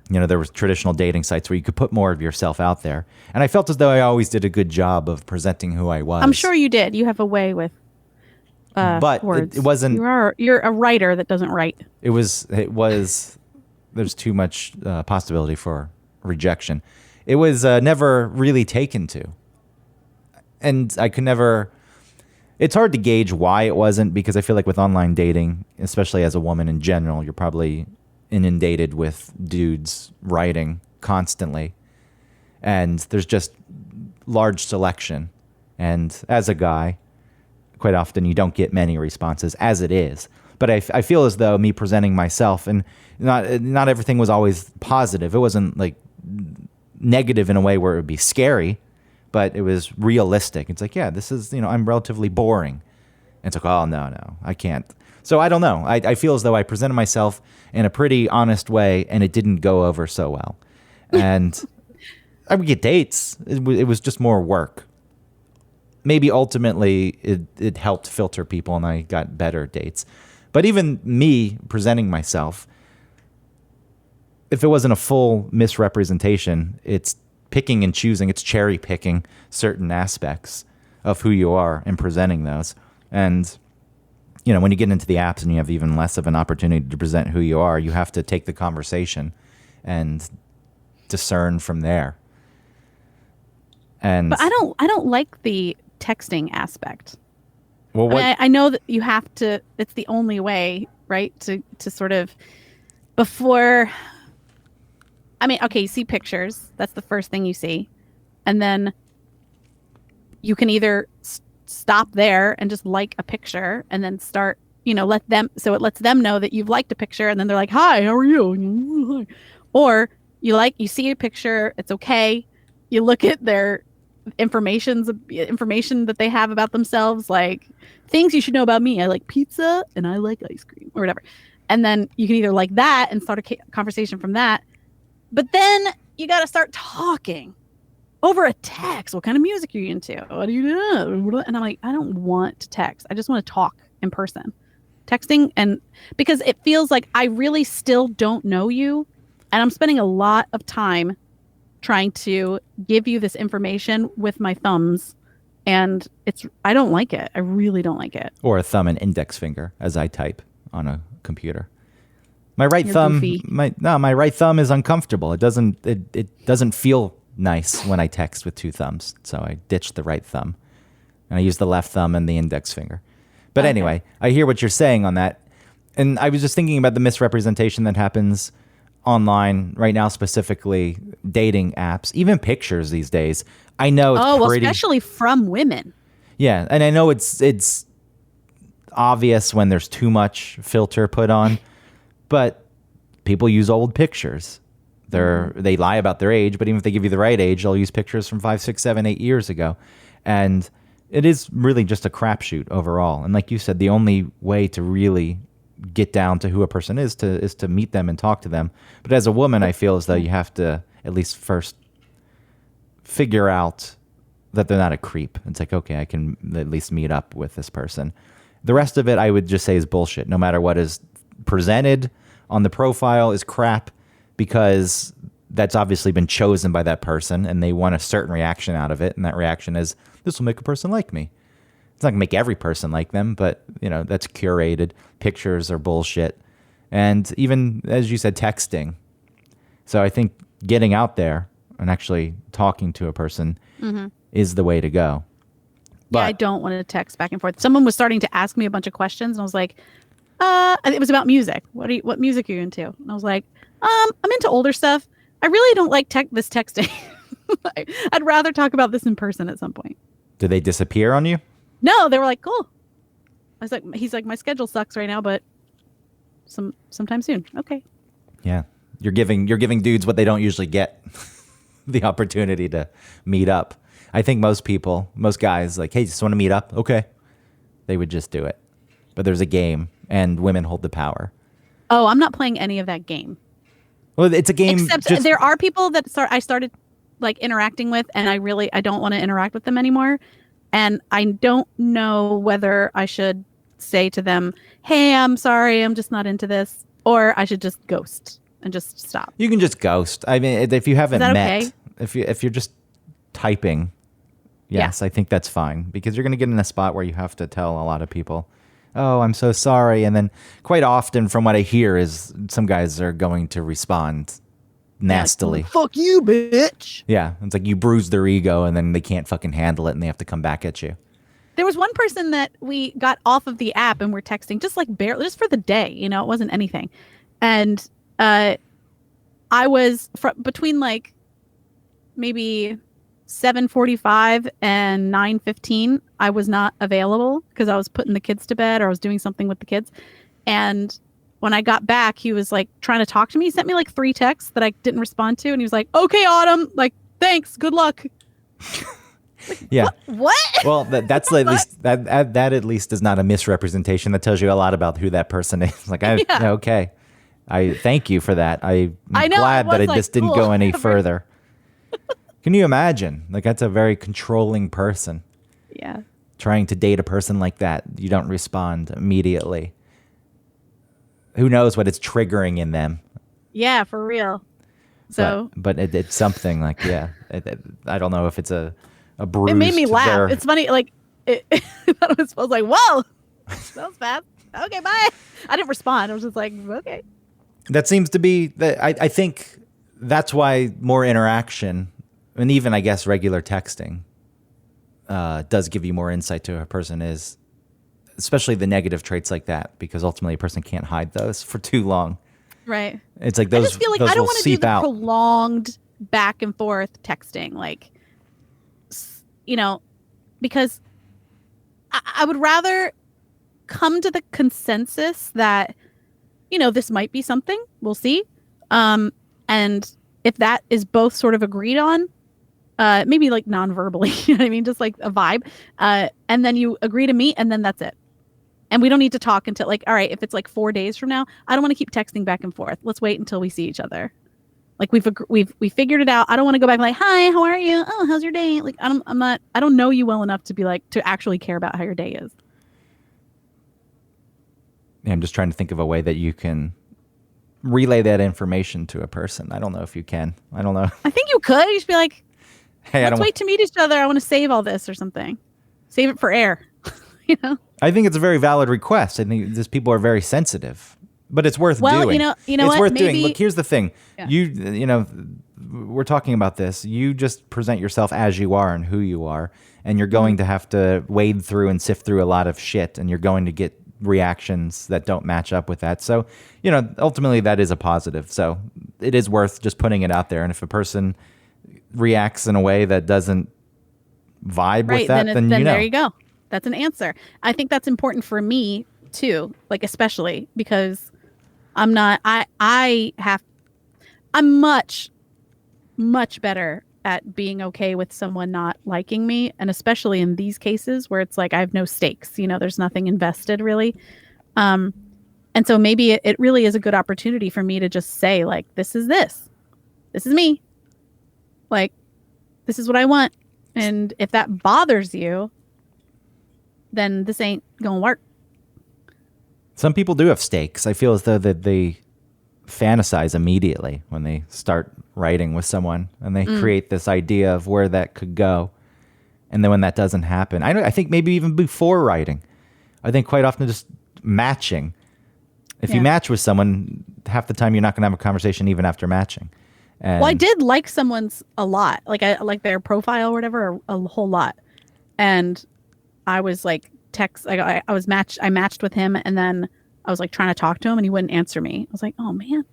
Speaker 1: there was traditional dating sites where you could put more of yourself out there. And I felt as though I always did a good job of presenting who I was.
Speaker 2: I'm sure you did. You have a way with
Speaker 1: but
Speaker 2: words.
Speaker 1: It wasn't.
Speaker 2: You're a writer that doesn't write.
Speaker 1: It was. There's too much possibility for rejection. It was never really taken to, and I could never. It's hard to gauge why it wasn't, because I feel like with online dating, especially as a woman in general, you're probably inundated with dudes writing constantly, and there's just large selection. And as a guy, quite often you don't get many responses as it is. But I feel as though me presenting myself, and not everything was always positive. It wasn't like negative in a way where it would be scary, but it was realistic. It's like, yeah, this is, I'm relatively boring. And it's like, oh, no, I can't. So I don't know. I feel as though I presented myself in a pretty honest way, and it didn't go over so well. And I would get dates. It was just more work. Maybe ultimately it helped filter people and I got better dates. But even me presenting myself, if it wasn't a full misrepresentation, it's picking and choosing, it's cherry picking certain aspects of who you are and presenting those. And, when you get into the apps and you have even less of an opportunity to present who you are, you have to take the conversation and discern from there. But
Speaker 2: I don't like the texting aspect.
Speaker 1: Well,
Speaker 2: I know that you have to. It's the only way, right? To sort of before. I mean, okay, you see pictures. That's the first thing you see, and then you can either stop there and just like a picture, and then start. Let them. So it lets them know that you've liked a picture, and then they're like, "Hi, how are you?" Or you see a picture. It's okay. You look at their information that they have about themselves, like things you should know about me. I like pizza and I like ice cream or whatever. And then you can either like that and start a conversation from that. But then you got to start talking over a text. What kind of music are you into? What do you do? And I'm like, I don't want to text. I just want to talk in person. Texting, and because it feels like I really still don't know you, and I'm spending a lot of time trying to give you this information with my thumbs, and I don't like it. I really don't like it.
Speaker 1: Or a thumb and index finger as I type on a computer. My right
Speaker 2: You're
Speaker 1: thumb,
Speaker 2: goofy.
Speaker 1: my right thumb is uncomfortable. It doesn't feel nice when I text with two thumbs. So I ditched the right thumb, and I use the left thumb and the index finger. But anyway, I hear what you're saying on that. And I was just thinking about the misrepresentation that happens online right now, specifically dating apps, even pictures these days. I know it's pretty...
Speaker 2: especially from women.
Speaker 1: Yeah, and I know it's obvious when there's too much filter put on, but people use old pictures. They lie about their age, but even if they give you the right age, they'll use pictures from 5, 6, 7, 8 years ago. And it is really just a crapshoot overall. And like you said, the only way to really get down to who a person is to meet them and talk to them. But as a woman, I feel as though you have to at least first figure out that they're not a creep. It's like, okay, I can at least meet up with this person. The rest of it, I would just say, is bullshit. No matter what is presented on the profile is crap, because that's obviously been chosen by that person and they want a certain reaction out of it. And that reaction is, this will make a person like me. It's not gonna make every person like them, but that's curated. Pictures are bullshit. And even, as you said, texting. So I think getting out there and actually talking to a person is the way to go. But
Speaker 2: I don't want to text back and forth. Someone was starting to ask me a bunch of questions, and I was like, it was about music. What music are you into? And I was like, I'm into older stuff. I really don't like this texting. I'd rather talk about this in person at some point.
Speaker 1: Did they disappear on you?
Speaker 2: No, they were like, cool. I was like, he's like, my schedule sucks right now, but sometime soon. Okay.
Speaker 1: Yeah. You're giving dudes what they don't usually get. The opportunity to meet up. I think most guys, like, hey, just want to meet up? Okay. They would just do it. But there's a game, and women hold the power.
Speaker 2: Oh, I'm not playing any of that game.
Speaker 1: Well, it's a game.
Speaker 2: Except there are people that I started like interacting with, and I don't want to interact with them anymore. And I don't know whether I should say to them, hey, I'm sorry, I'm just not into this. Or I should just ghost and just stop.
Speaker 1: You can just ghost. I mean, if you haven't met,
Speaker 2: okay?
Speaker 1: if you're just typing, yes, I think that's fine. Because you're going to get in a spot where you have to tell a lot of people, oh, I'm so sorry. And then quite often from what I hear is some guys are going to respond nastily.
Speaker 2: Yeah, fuck you, bitch.
Speaker 1: Yeah. It's like you bruise their ego and then they can't fucking handle it and they have to come back at you.
Speaker 2: There was one person that we got off of the app and we're texting just like barely, just for the day, it wasn't anything. And I was between like maybe 7:45 and 9:15, I was not available because I was putting the kids to bed or I was doing something with the kids. And when I got back, he was like trying to talk to me. He sent me like 3 texts that I didn't respond to. And he was like, okay, Autumn, like, thanks. Good luck. Like,
Speaker 1: yeah.
Speaker 2: What?
Speaker 1: Well, that's at least that at least is not a misrepresentation. That tells you a lot about who that person is. Like, okay. I thank you for that. I'm glad that it just didn't go any further. Can you imagine? Like, that's a very controlling person.
Speaker 2: Yeah.
Speaker 1: Trying to date a person like that, you don't respond immediately. Who knows what it's triggering in them? Yeah,
Speaker 2: for real. So,
Speaker 1: but it's something like, I don't know if it's a bruise.
Speaker 2: It made me laugh. It's funny, like I was like, whoa, that was fast. Okay, bye. I didn't respond. I was just like, okay.
Speaker 1: That seems to be I think that's why more interaction, and even I guess regular texting, does give you more insight to who a person is. Especially the negative traits like that, because ultimately a person can't hide those for too long.
Speaker 2: Right.
Speaker 1: It's like those.
Speaker 2: I just feel like I don't want to do the prolonged back and forth texting, like, because I would rather come to the consensus that, this might be something. We'll see. And if that is both sort of agreed on, maybe like non-verbally, you know what I mean? Just like a vibe. And then you agree to meet, and then that's it. And we don't need to talk until like, all right, if it's like 4 days from now, I don't want to keep texting back and forth. Let's wait until we see each other. Like we figured it out. I don't want to go back like, hi, how are you? Oh, how's your day? Like I don't know you well enough to be like to actually care about how your day is.
Speaker 1: Yeah, I'm just trying to think of a way that you can relay that information to a person. I don't know if you can. I don't know.
Speaker 2: I think you could. You just be like,
Speaker 1: Hey,
Speaker 2: let's wait to meet each other. I want to save all this or something. Save it for air. You know?
Speaker 1: I think it's a very valid request. I think these people are very sensitive, but it's worth doing.
Speaker 2: You know
Speaker 1: it's
Speaker 2: what?
Speaker 1: worth
Speaker 2: Maybe,
Speaker 1: doing. Look, here's the thing.
Speaker 2: Yeah.
Speaker 1: You know, we're talking about this. You just present yourself as you are and who you are, and you're going to have to wade through and sift through a lot of shit, and you're going to get reactions that don't match up with that. So, you know, ultimately that is a positive. So it is worth just putting it out there. And if a person reacts in a way that doesn't vibe with that, then you know.
Speaker 2: There you go. That's an answer. I think that's important for me too, like especially because I'm much, much better at being okay with someone not liking me. And especially in these cases where it's like I have no stakes, you know, there's nothing invested really. And so maybe it really is a good opportunity for me to just say like, this is me. Like, this is what I want. And if that bothers you, then this ain't gonna work.
Speaker 1: Some people do have stakes. I feel as though that they fantasize immediately when they start writing with someone, and they create this idea of where that could go. And then when that doesn't happen, I think maybe even before writing, I think quite often just matching. If you match with someone, half the time you're not going to have a conversation even after matching. And
Speaker 2: well, I did like someone's a lot. Like I like their profile or whatever a whole lot. And I was like I matched with him, and then I was like trying to talk to him and he wouldn't answer me. I was like, oh man.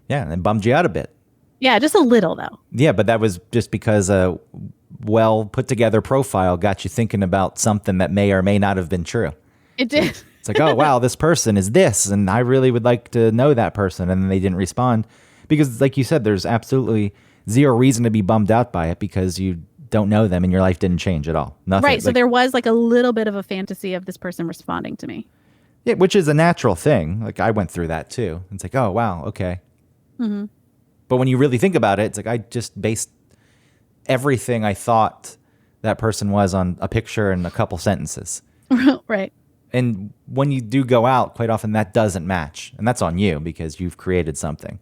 Speaker 1: Yeah, and it bummed you out a bit.
Speaker 2: Yeah, just a little though.
Speaker 1: Yeah, but that was just because a well put together profile got you thinking about something that may or may not have been true.
Speaker 2: It did.
Speaker 1: It's like, oh wow, this person is this, and I really would like to know that person, and then they didn't respond. Because like you said, there's absolutely zero reason to be bummed out by it because you don't know them and your life didn't change at all. Nothing.
Speaker 2: Right. So there was like a little bit of a fantasy of this person responding to me.
Speaker 1: Yeah, which is a natural thing. Like I went through that too. It's like, oh wow, okay. Mm-hmm. But when you really think about it, it's like I just based everything I thought that person was on a picture and a couple sentences.
Speaker 2: Right.
Speaker 1: And when you do go out, quite often that doesn't match. And that's on you because you've created something.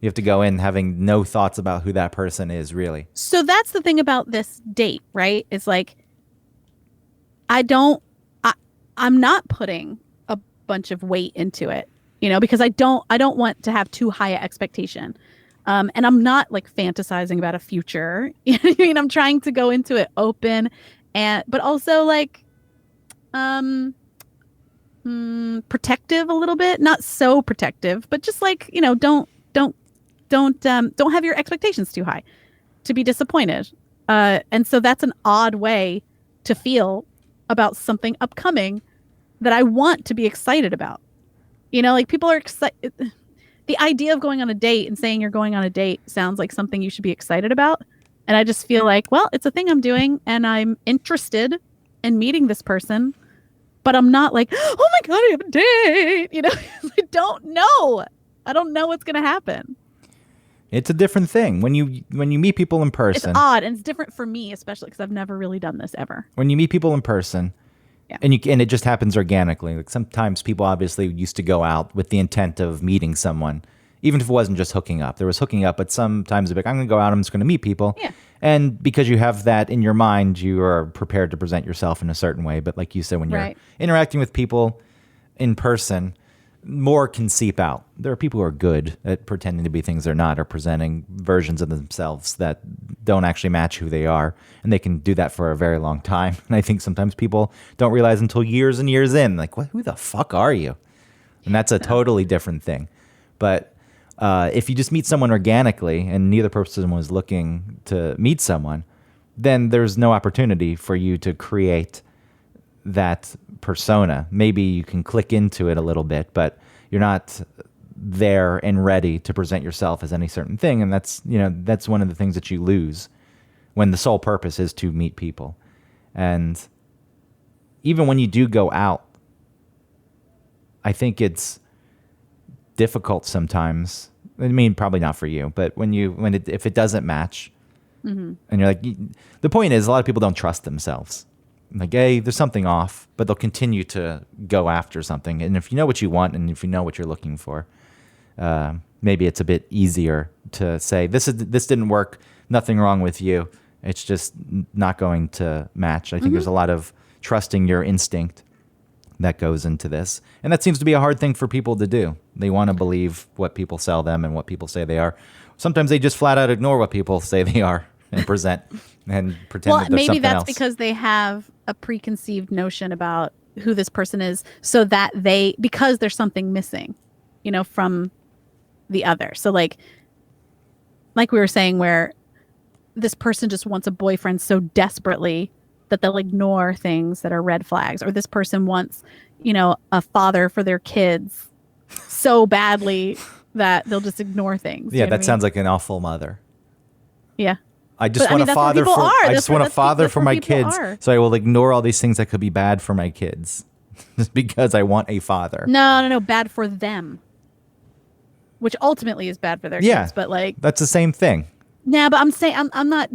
Speaker 1: You have to go in having no thoughts about who that person is really.
Speaker 2: So that's the thing about this date, right? It's like, I'm not putting a bunch of weight into it, you know, because I don't want to have too high an expectation. And I'm not like fantasizing about a future. You know what I mean? I'm trying to go into it open but also like, protective a little bit, not so protective, but just like, you know, don't have your expectations too high to be disappointed. And so that's an odd way to feel about something upcoming that I want to be excited about. You know, like people are excited. The idea of going on a date and saying you're going on a date sounds like something you should be excited about. And I just feel like, well, it's a thing I'm doing and I'm interested in meeting this person, but I'm not like, oh my God, I have a date. You know, I don't know. I don't know what's going to happen.
Speaker 1: It's a different thing when you meet people in person.
Speaker 2: It's odd, and it's different for me, especially because I've never really done this ever.
Speaker 1: When you meet people in person, and it just happens organically. Like sometimes people obviously used to go out with the intent of meeting someone, even if it wasn't just hooking up. There was hooking up, but sometimes they're like, I'm going to go out, I'm just going to meet people.
Speaker 2: Yeah.
Speaker 1: And because you have that in your mind, you are prepared to present yourself in a certain way. But like you said, when you're interacting with people in person, more can seep out. There are people who are good at pretending to be things they're not, or presenting versions of themselves that don't actually match who they are. And they can do that for a very long time. And I think sometimes people don't realize until years and years in, like, who the fuck are you? And that's a totally different thing. But if you just meet someone organically and neither person was looking to meet someone, then there's no opportunity for you to create that persona. Maybe you can click into it a little bit, but you're not there and ready to present yourself as any certain thing. And that's one of the things that you lose when the sole purpose is to meet people. And even when you do go out, I think it's difficult sometimes I mean, probably not for you, but if it doesn't match, and you're like, the point is, a lot of people don't trust themselves. Like, hey, there's something off, but they'll continue to go after something. And if you know what you want, and if you know what you're looking for, maybe it's a bit easier to say, this didn't work. Nothing wrong with you. It's just not going to match. I think there's a lot of trusting your instinct that goes into this. And that seems to be a hard thing for people to do. They want to believe what people sell them and what people say they are. Sometimes they just flat out ignore what people say they are and present and pretend that there's something else.
Speaker 2: Maybe that's because they have a preconceived notion about who this person is, so that because there's something missing, from the other. So like we were saying, where this person just wants a boyfriend so desperately that they'll ignore things that are red flags, or this person wants, a father for their kids so badly that they'll just ignore things.
Speaker 1: Yeah, that sounds like an awful mother.
Speaker 2: Yeah.
Speaker 1: I just want a father for my kids, so I will ignore all these things that could be bad for my kids just because I want a father.
Speaker 2: No, bad for them. Which ultimately is bad for their kids, but like
Speaker 1: that's the same thing.
Speaker 2: Yeah, but I'm saying I'm not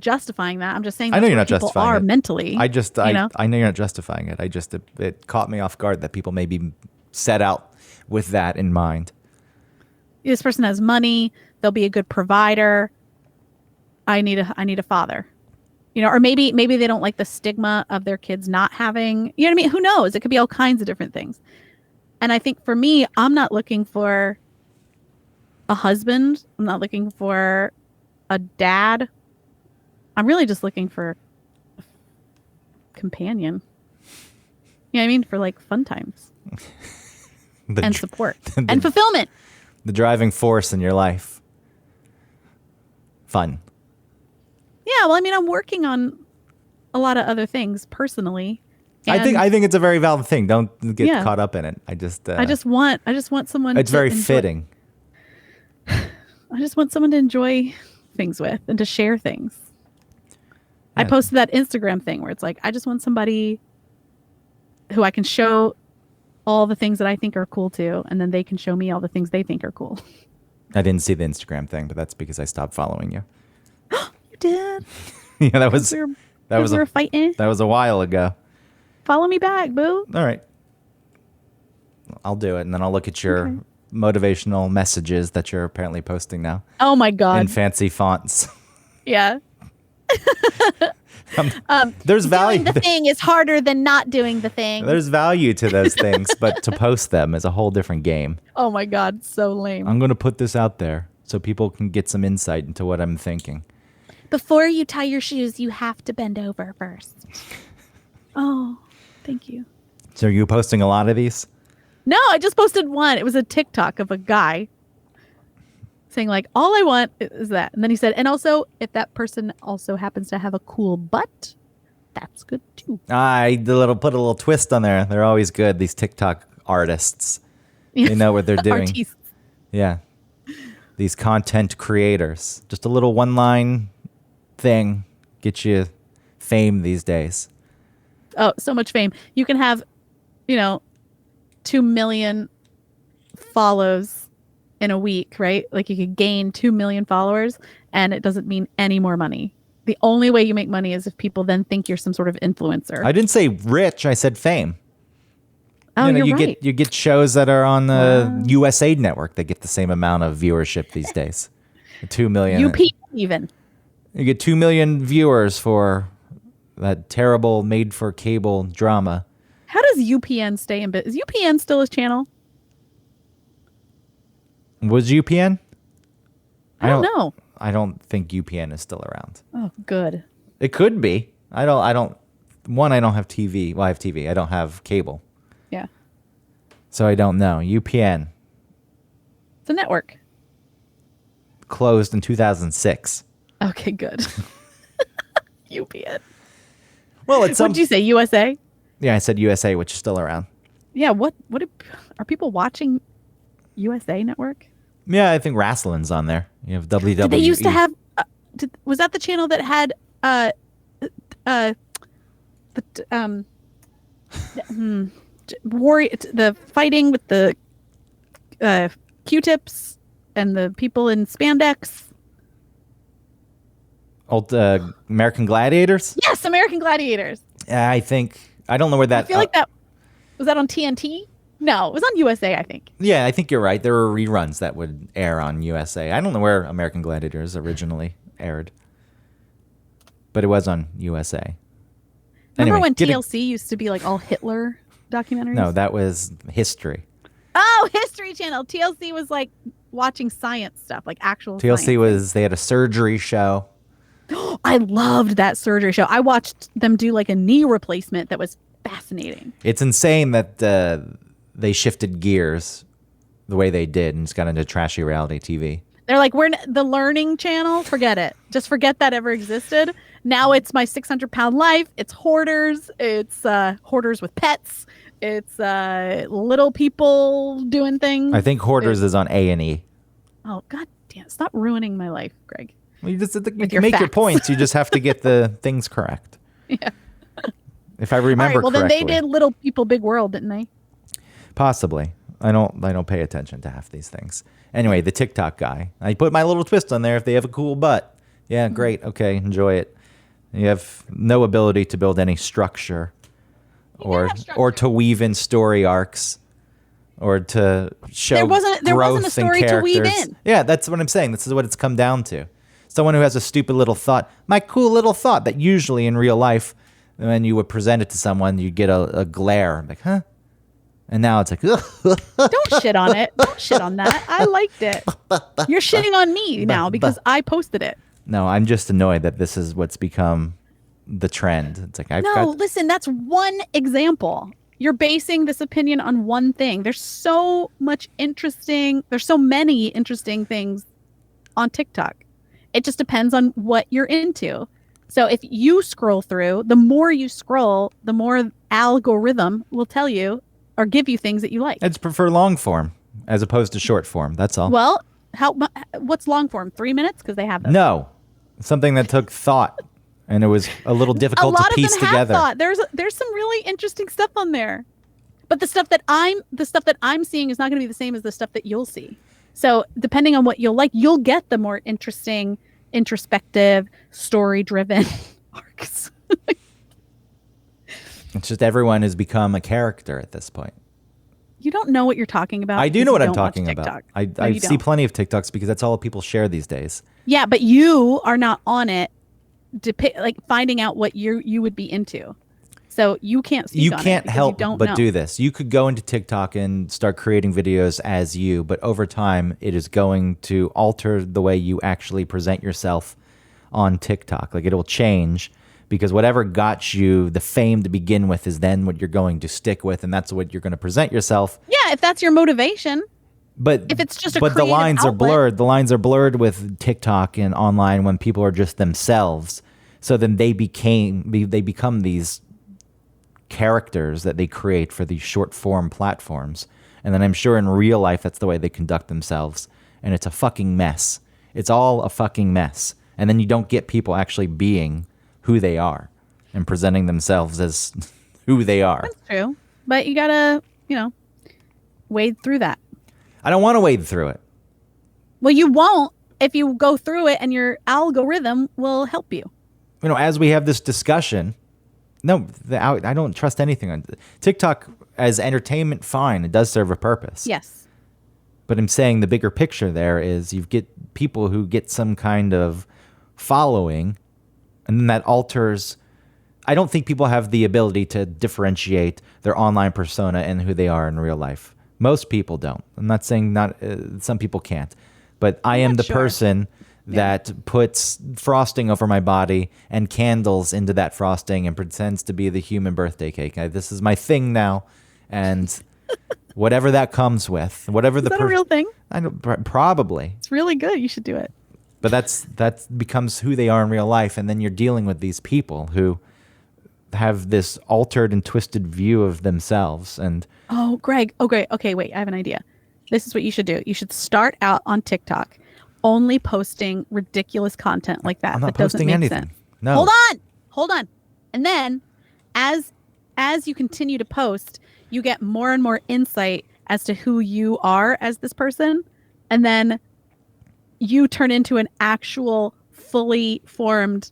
Speaker 2: justifying that. I'm just saying
Speaker 1: I know you're not
Speaker 2: people
Speaker 1: justifying
Speaker 2: are
Speaker 1: it.
Speaker 2: Mentally.
Speaker 1: I know you're not justifying it. It caught me off guard that people maybe set out with that in mind.
Speaker 2: This person has money, they'll be a good provider. I need a father. Or maybe they don't like the stigma of their kids not having, you know what I mean? Who knows? It could be all kinds of different things. And I think for me, I'm not looking for a husband. I'm not looking for a dad. I'm really just looking for a companion. You know what I mean? For like fun times and support and fulfillment.
Speaker 1: The driving force in your life. Fun.
Speaker 2: Yeah, well, I mean, I'm working on a lot of other things personally.
Speaker 1: I think it's a very valid thing. Don't get caught up in it. I just want
Speaker 2: someone.
Speaker 1: It's very fitting.
Speaker 2: I just want someone to enjoy things with and to share things. Yeah. I posted that Instagram thing where it's like, I just want somebody who I can show all the things that I think are cool too, and then they can show me all the things they think are cool.
Speaker 1: I didn't see the Instagram thing, but that's because I stopped following you.
Speaker 2: You did?
Speaker 1: Yeah, that was
Speaker 2: a fighting.
Speaker 1: That was a while ago.
Speaker 2: Follow me back, boo.
Speaker 1: All right. I'll do it, and then I'll look at your motivational messages that you're apparently posting now.
Speaker 2: Oh my God.
Speaker 1: In fancy fonts.
Speaker 2: Yeah.
Speaker 1: There's value.
Speaker 2: Doing the thing is harder than not doing the thing.
Speaker 1: There's value to those things, but to post them is a whole different game.
Speaker 2: Oh my God, so lame.
Speaker 1: I'm going to put this out there so people can get some insight into what I'm thinking.
Speaker 2: Before you tie your shoes, you have to bend over first. Oh, thank you.
Speaker 1: So are you posting a lot of these?
Speaker 2: No, I just posted one. It was a TikTok of a guy saying like, all I want is that. And then he said, and also if that person also happens to have a cool butt, that's good too.
Speaker 1: Put a little twist on there. They're always good. These TikTok artists, they know what they're doing.
Speaker 2: Artists.
Speaker 1: Yeah. These content creators, just a little one-line thing gets you fame these days.
Speaker 2: Oh, so much fame. You can have, 2 million follows in a week, right? Like you could gain 2 million followers and it doesn't mean any more money. The only way you make money is if people then think you're some sort of influencer.
Speaker 1: I didn't say rich, I said fame.
Speaker 2: Oh, you're right.
Speaker 1: You get shows that are on the USA Network that get the same amount of viewership these days. 2 million.
Speaker 2: UPN even.
Speaker 1: You get 2 million viewers for that terrible made-for-cable drama.
Speaker 2: How does UPN stay in business? Is UPN still his channel?
Speaker 1: Was UPN?
Speaker 2: I don't know.
Speaker 1: I don't think UPN is still around.
Speaker 2: Oh, good.
Speaker 1: It could be. I don't have TV. Well, I have TV. I don't have cable.
Speaker 2: Yeah.
Speaker 1: So I don't know. UPN.
Speaker 2: It's a network.
Speaker 1: Closed in 2006.
Speaker 2: Okay, good. UPN.
Speaker 1: Well,
Speaker 2: what did you say? USA?
Speaker 1: Yeah, I said USA, which is still around.
Speaker 2: Yeah. What are people watching? USA Network?
Speaker 1: Yeah, I think wrestling's on there. You have WWE.
Speaker 2: Did they used to have? Was that the channel that had warrior, the fighting with the Q-tips and the people in spandex.
Speaker 1: Old American Gladiators?
Speaker 2: Yes, American Gladiators.
Speaker 1: I think, I don't know where that...
Speaker 2: I feel like that, was that on TNT? No, it was on USA, I think.
Speaker 1: Yeah, I think you're right. There were reruns that would air on USA. I don't know where American Gladiators originally aired, but it was on USA.
Speaker 2: Remember
Speaker 1: Anyway,
Speaker 2: when TLC used to be like all Hitler documentaries?
Speaker 1: No, that was History.
Speaker 2: Oh, History Channel. TLC was like watching science stuff, like actual
Speaker 1: TLC
Speaker 2: science.
Speaker 1: was, they had a surgery show.
Speaker 2: I loved that surgery show. I watched them do like a knee replacement that was fascinating.
Speaker 1: It's insane that they shifted gears the way they did and just got into trashy reality TV.
Speaker 2: They're like, we're the Learning Channel. Forget it. Just forget that ever existed. Now it's My 600-Pound Life. It's Hoarders. It's Hoarders with Pets. It's little people doing things.
Speaker 1: I think Hoarders is on A&E.
Speaker 2: Oh, God damn. Stop ruining my life, Greg.
Speaker 1: Well, you just
Speaker 2: With
Speaker 1: you
Speaker 2: your
Speaker 1: make your
Speaker 2: facts.
Speaker 1: points. You just have to get the things correct.
Speaker 2: Yeah.
Speaker 1: If I remember
Speaker 2: well,
Speaker 1: correctly.
Speaker 2: then they did Little People, Big World, didn't they?
Speaker 1: Possibly. I don't pay attention to half these things. Anyway, the TikTok guy. I put my little twist on there if they have a cool butt. Yeah, great. Okay, enjoy it. You have no ability to build any structure or to weave in story arcs or to show
Speaker 2: There wasn't a
Speaker 1: growth
Speaker 2: story
Speaker 1: in
Speaker 2: to weave
Speaker 1: characters.
Speaker 2: in.
Speaker 1: Yeah, that's what I'm saying. This is what it's come down to. Someone who has a stupid little thought, my cool little thought that usually in real life, when you would present it to someone, you'd get a glare. Like, huh? And now it's like,
Speaker 2: Don't shit on it. Don't shit on that. I liked it. You're shitting on me now because I posted it.
Speaker 1: no, I'm just annoyed that this is what's become the trend. It's like,
Speaker 2: Listen, that's one example. You're basing this opinion on one thing. There's so many interesting things on TikTok. It just depends on what you're into. So if you scroll through, the more you scroll, the more algorithm will tell you or give you things that you like.
Speaker 1: I just prefer long form as opposed to short form. That's all.
Speaker 2: Well, what's long form? 3 minutes? Because they have those.
Speaker 1: No, something that took thought and it was a little difficult to piece together.
Speaker 2: Have thought. There's some really interesting stuff on there, but the stuff that I'm seeing is not going to be the same as the stuff that you'll see. So depending on what you'll like, you'll get the more interesting, introspective, story-driven arcs.
Speaker 1: It's just everyone has become a character at this point.
Speaker 2: You don't know what you're talking about.
Speaker 1: I do
Speaker 2: because
Speaker 1: know what
Speaker 2: you
Speaker 1: I'm
Speaker 2: don't watch
Speaker 1: talking about.
Speaker 2: TikTok.
Speaker 1: I
Speaker 2: No, you
Speaker 1: see
Speaker 2: don't.
Speaker 1: plenty of TikToks because that's all people share these days.
Speaker 2: Yeah, but you are not on it, like finding out what you would be into. So you can't speak
Speaker 1: You
Speaker 2: on it
Speaker 1: can't
Speaker 2: because
Speaker 1: help
Speaker 2: you don't
Speaker 1: but
Speaker 2: know.
Speaker 1: do this. You could go into TikTok and start creating videos as you, but over time it is going to alter the way you actually present yourself on TikTok. Like it'll change because whatever got you the fame to begin with is then what you're going to stick with, and that's what you're going to present yourself.
Speaker 2: Yeah, if that's your motivation.
Speaker 1: But
Speaker 2: If it's just a
Speaker 1: but the
Speaker 2: creative
Speaker 1: lines are
Speaker 2: outlet.
Speaker 1: blurred. The lines are blurred with TikTok and online when people are just themselves. So then they become these characters that they create for these short form platforms. And then I'm sure in real life that's the way they conduct themselves. And it's a fucking mess. It's all a fucking mess. And then you don't get people actually being who they are and presenting themselves as who they are.
Speaker 2: That's true. But you gotta, wade through that.
Speaker 1: I don't want to wade through it.
Speaker 2: Well, you won't if you go through it and your algorithm will help you.
Speaker 1: As we have this discussion, no, I don't trust anything on TikTok as entertainment. Fine, it does serve a purpose.
Speaker 2: Yes.
Speaker 1: But I'm saying the bigger picture there is you get people who get some kind of following, and then that alters. I don't think people have the ability to differentiate their online persona and who they are in real life. Most people don't. I'm not saying some people can't, but I am the
Speaker 2: sure.
Speaker 1: person that puts frosting over my body and candles into that frosting and pretends to be the human birthday cake. This is my thing now, and whatever that comes with, whatever
Speaker 2: Is
Speaker 1: the
Speaker 2: that a real thing?
Speaker 1: I don't, probably,
Speaker 2: It's really good. You should do it.
Speaker 1: but that becomes who they are in real life, and then you're dealing with these people who have this altered and twisted view of themselves. And
Speaker 2: Oh, Greg. Okay, wait. I have an idea. This is what you should do. You should start out on TikTok only posting ridiculous content like that.
Speaker 1: I'm not
Speaker 2: that doesn't
Speaker 1: posting
Speaker 2: make
Speaker 1: anything.
Speaker 2: sense.
Speaker 1: No.
Speaker 2: Hold on. And then as you continue to post, you get more and more insight as to who you are as this person. And then you turn into an actual fully formed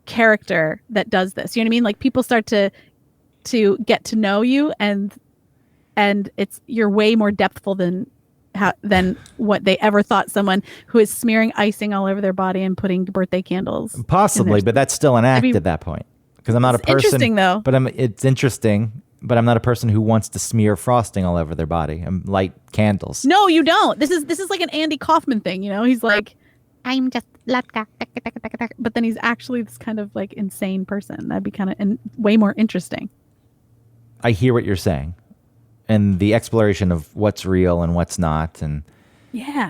Speaker 2: character that does this. You know what I mean? Like people start to get to know you, and you're way more depthful than what they ever thought someone who is smearing icing all over their body and putting birthday candles.
Speaker 1: Possibly, but that's still an act at that point. Because I'm not a person.
Speaker 2: Interesting though.
Speaker 1: But it's interesting, but I'm not a person who wants to smear frosting all over their body and light candles.
Speaker 2: No, you don't. This is like an Andy Kaufman thing, you know? He's like, I'm just but then he's actually this kind of like insane person. That'd be kind of way more interesting.
Speaker 1: I hear what you're saying. And the exploration of what's real and what's not, and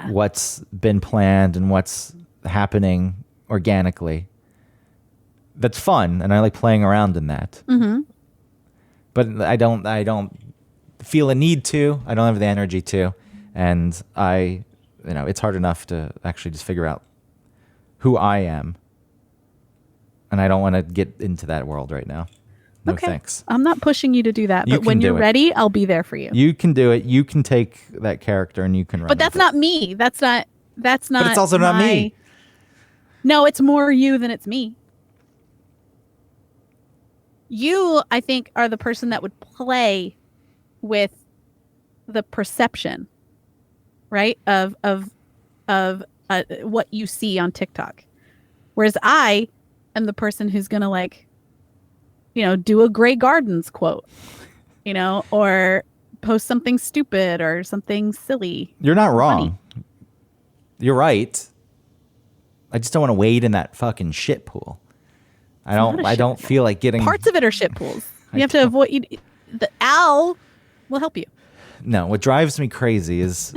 Speaker 1: what's been planned and what's happening organically. That's fun, and I like playing around in that.
Speaker 2: Mm-hmm.
Speaker 1: But I don't feel a need to. I don't have the energy to, and it's hard enough to actually just figure out who I am, and I don't want to get into that world right now. No thanks.
Speaker 2: I'm not pushing you to do that, but when you're ready, I'll be there for you.
Speaker 1: You can do it. You can take that character and you can run.
Speaker 2: But that's not me. That's not. But
Speaker 1: it's also not me.
Speaker 2: No, it's more you than it's me. You, I think, are the person that would play with the perception, right, of what you see on TikTok, whereas I am the person who's gonna like, do a Grey Gardens quote, or post something stupid or something silly.
Speaker 1: You're not wrong. Funny. You're right. I just don't want to wade in that fucking shit pool. I don't feel like getting...
Speaker 2: Parts of it are shit pools. You have to avoid... The owl will help you.
Speaker 1: No, what drives me crazy is,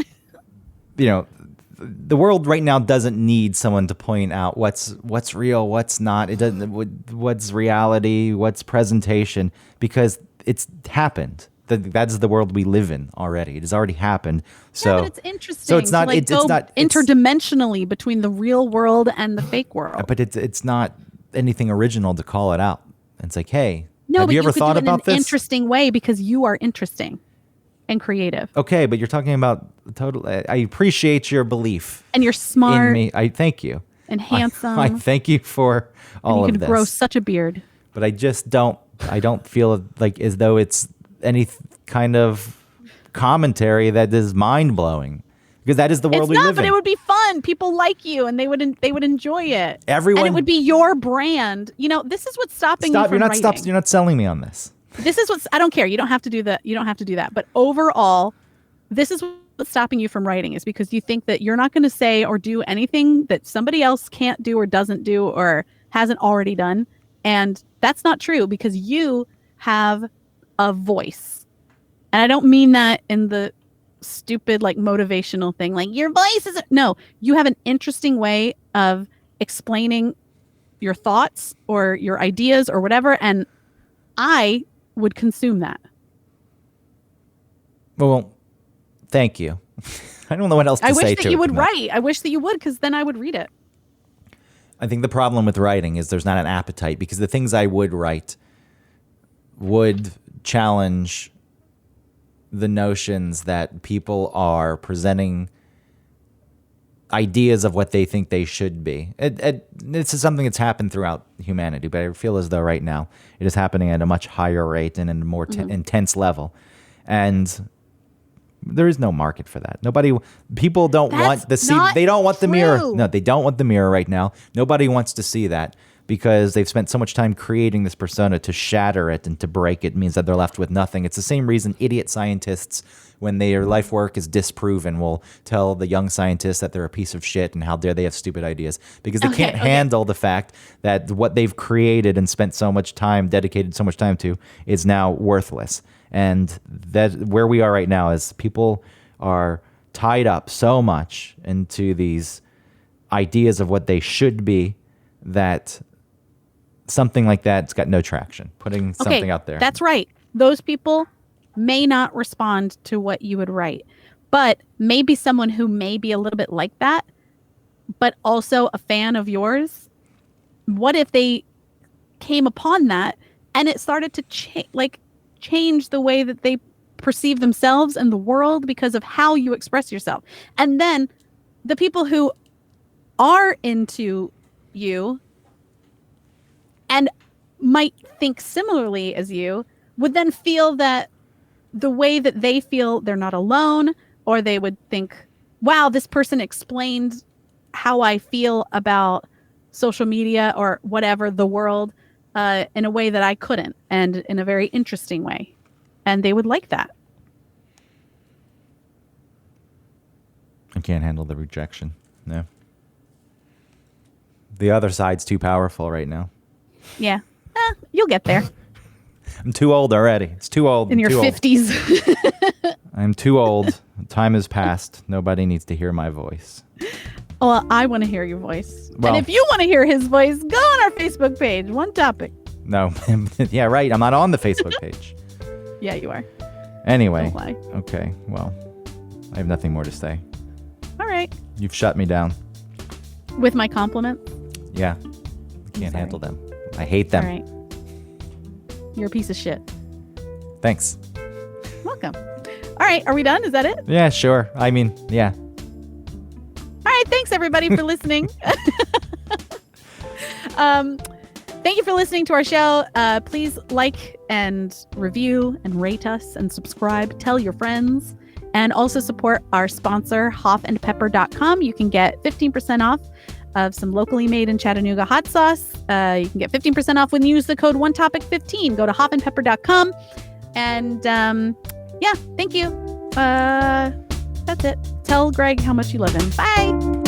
Speaker 1: the world right now doesn't need someone to point out what's real, what's not. It doesn't. What's reality, what's presentation, because it's happened. That's the world we live in already. It has already happened. So,
Speaker 2: but it's interesting.
Speaker 1: So it's not.
Speaker 2: To, like,
Speaker 1: it's not
Speaker 2: interdimensionally between the real world and the fake world.
Speaker 1: But it's not anything original to call it out. It's like, hey,
Speaker 2: no,
Speaker 1: have you ever thought about this?
Speaker 2: Interesting way, because you are interesting and creative.
Speaker 1: Okay, but you're talking about total. I appreciate your belief,
Speaker 2: and you're smart.
Speaker 1: In me, I thank you.
Speaker 2: And handsome.
Speaker 1: I thank you for all of this.
Speaker 2: You can grow such a beard.
Speaker 1: But I just don't. I don't feel like as though it's any kind of commentary that is mind blowing, because that is the world we live in.
Speaker 2: But it would be fun. People like you, and they would enjoy it.
Speaker 1: Everyone,
Speaker 2: and it would be your brand. This is what's stopping you from writing.
Speaker 1: You're not selling me on this.
Speaker 2: This is what's. I don't care. You don't have to do that. You don't have to do that. But overall, this is what's stopping you from writing, is because you think that you're not going to say or do anything that somebody else can't do or doesn't do or hasn't already done. And that's not true, because you have a voice. And I don't mean that in the stupid, like, motivational thing, like your voice is. No, you have an interesting way of explaining your thoughts or your ideas or whatever. And I would consume that.
Speaker 1: Well, thank you. I don't know what else to say to it.
Speaker 2: I wish that you would write. I wish that you would, because then I would read it.
Speaker 1: I think the problem with writing is there's not an appetite, because the things I would write would challenge the notions that people are presenting ideas of what they think they should be. This is something that's happened throughout humanity, but I feel as though right now it is happening at a much higher rate and in a more intense level. And there is no market for that. People don't want the see. They don't want the mirror. No, they don't want the mirror right now. Nobody wants to see that, because they've spent so much time creating this persona. To shatter it and to break it means that they're left with nothing. It's the same reason idiot scientists, when their life work is disproven, will tell the young scientists that they're a piece of shit and how dare they have stupid ideas, because they can't handle the fact that what they've created and spent so much time, dedicated so much time to, is now worthless. And that where we are right now is people are tied up so much into these ideas of what they should be that something like that's got no traction. Putting something out there.
Speaker 2: That's right. Those people may not respond to what you would write, but maybe someone who may be a little bit like that, but also a fan of yours. What if they came upon that and it started to change the way that they perceive themselves and the world because of how you express yourself? And then the people who are into you and might think similarly as you would then feel that the way that they feel they're not alone, or they would think, wow, this person explained how I feel about social media or whatever, the world, in a way that I couldn't, and in a very interesting way. And they would like that.
Speaker 1: I can't handle the rejection. No. The other side's too powerful right now.
Speaker 2: Yeah. You'll get there.
Speaker 1: I'm too old already. It's too old.
Speaker 2: In your 50s.
Speaker 1: I'm too old. Time has passed. Nobody needs to hear my voice.
Speaker 2: Well, I want to hear your voice.
Speaker 1: Well,
Speaker 2: and if you want to hear his voice, go on our Facebook page. One topic.
Speaker 1: No. Yeah, right. I'm not on the Facebook page.
Speaker 2: Yeah, you are.
Speaker 1: Anyway.
Speaker 2: Don't lie.
Speaker 1: Okay. Well, I have nothing more to say.
Speaker 2: All right.
Speaker 1: You've shut me down.
Speaker 2: With my compliments?
Speaker 1: Yeah. I can't handle them. I hate them.
Speaker 2: All right. You're a piece of shit.
Speaker 1: Thanks.
Speaker 2: Welcome. All right. Are we done? Is that it?
Speaker 1: Yeah, sure. I mean, yeah.
Speaker 2: All right. Thanks, everybody, for listening. Thank you for listening to our show. Please like and review and rate us and subscribe. Tell your friends. And also support our sponsor, hoffandpepper.com. You can get 15% off of some locally made in Chattanooga hot sauce. You can get 15% off when you use the code OneTopic15. Go to hoffandpepper.com. And yeah, thank you. That's it. Tell Greg how much you love him. Bye.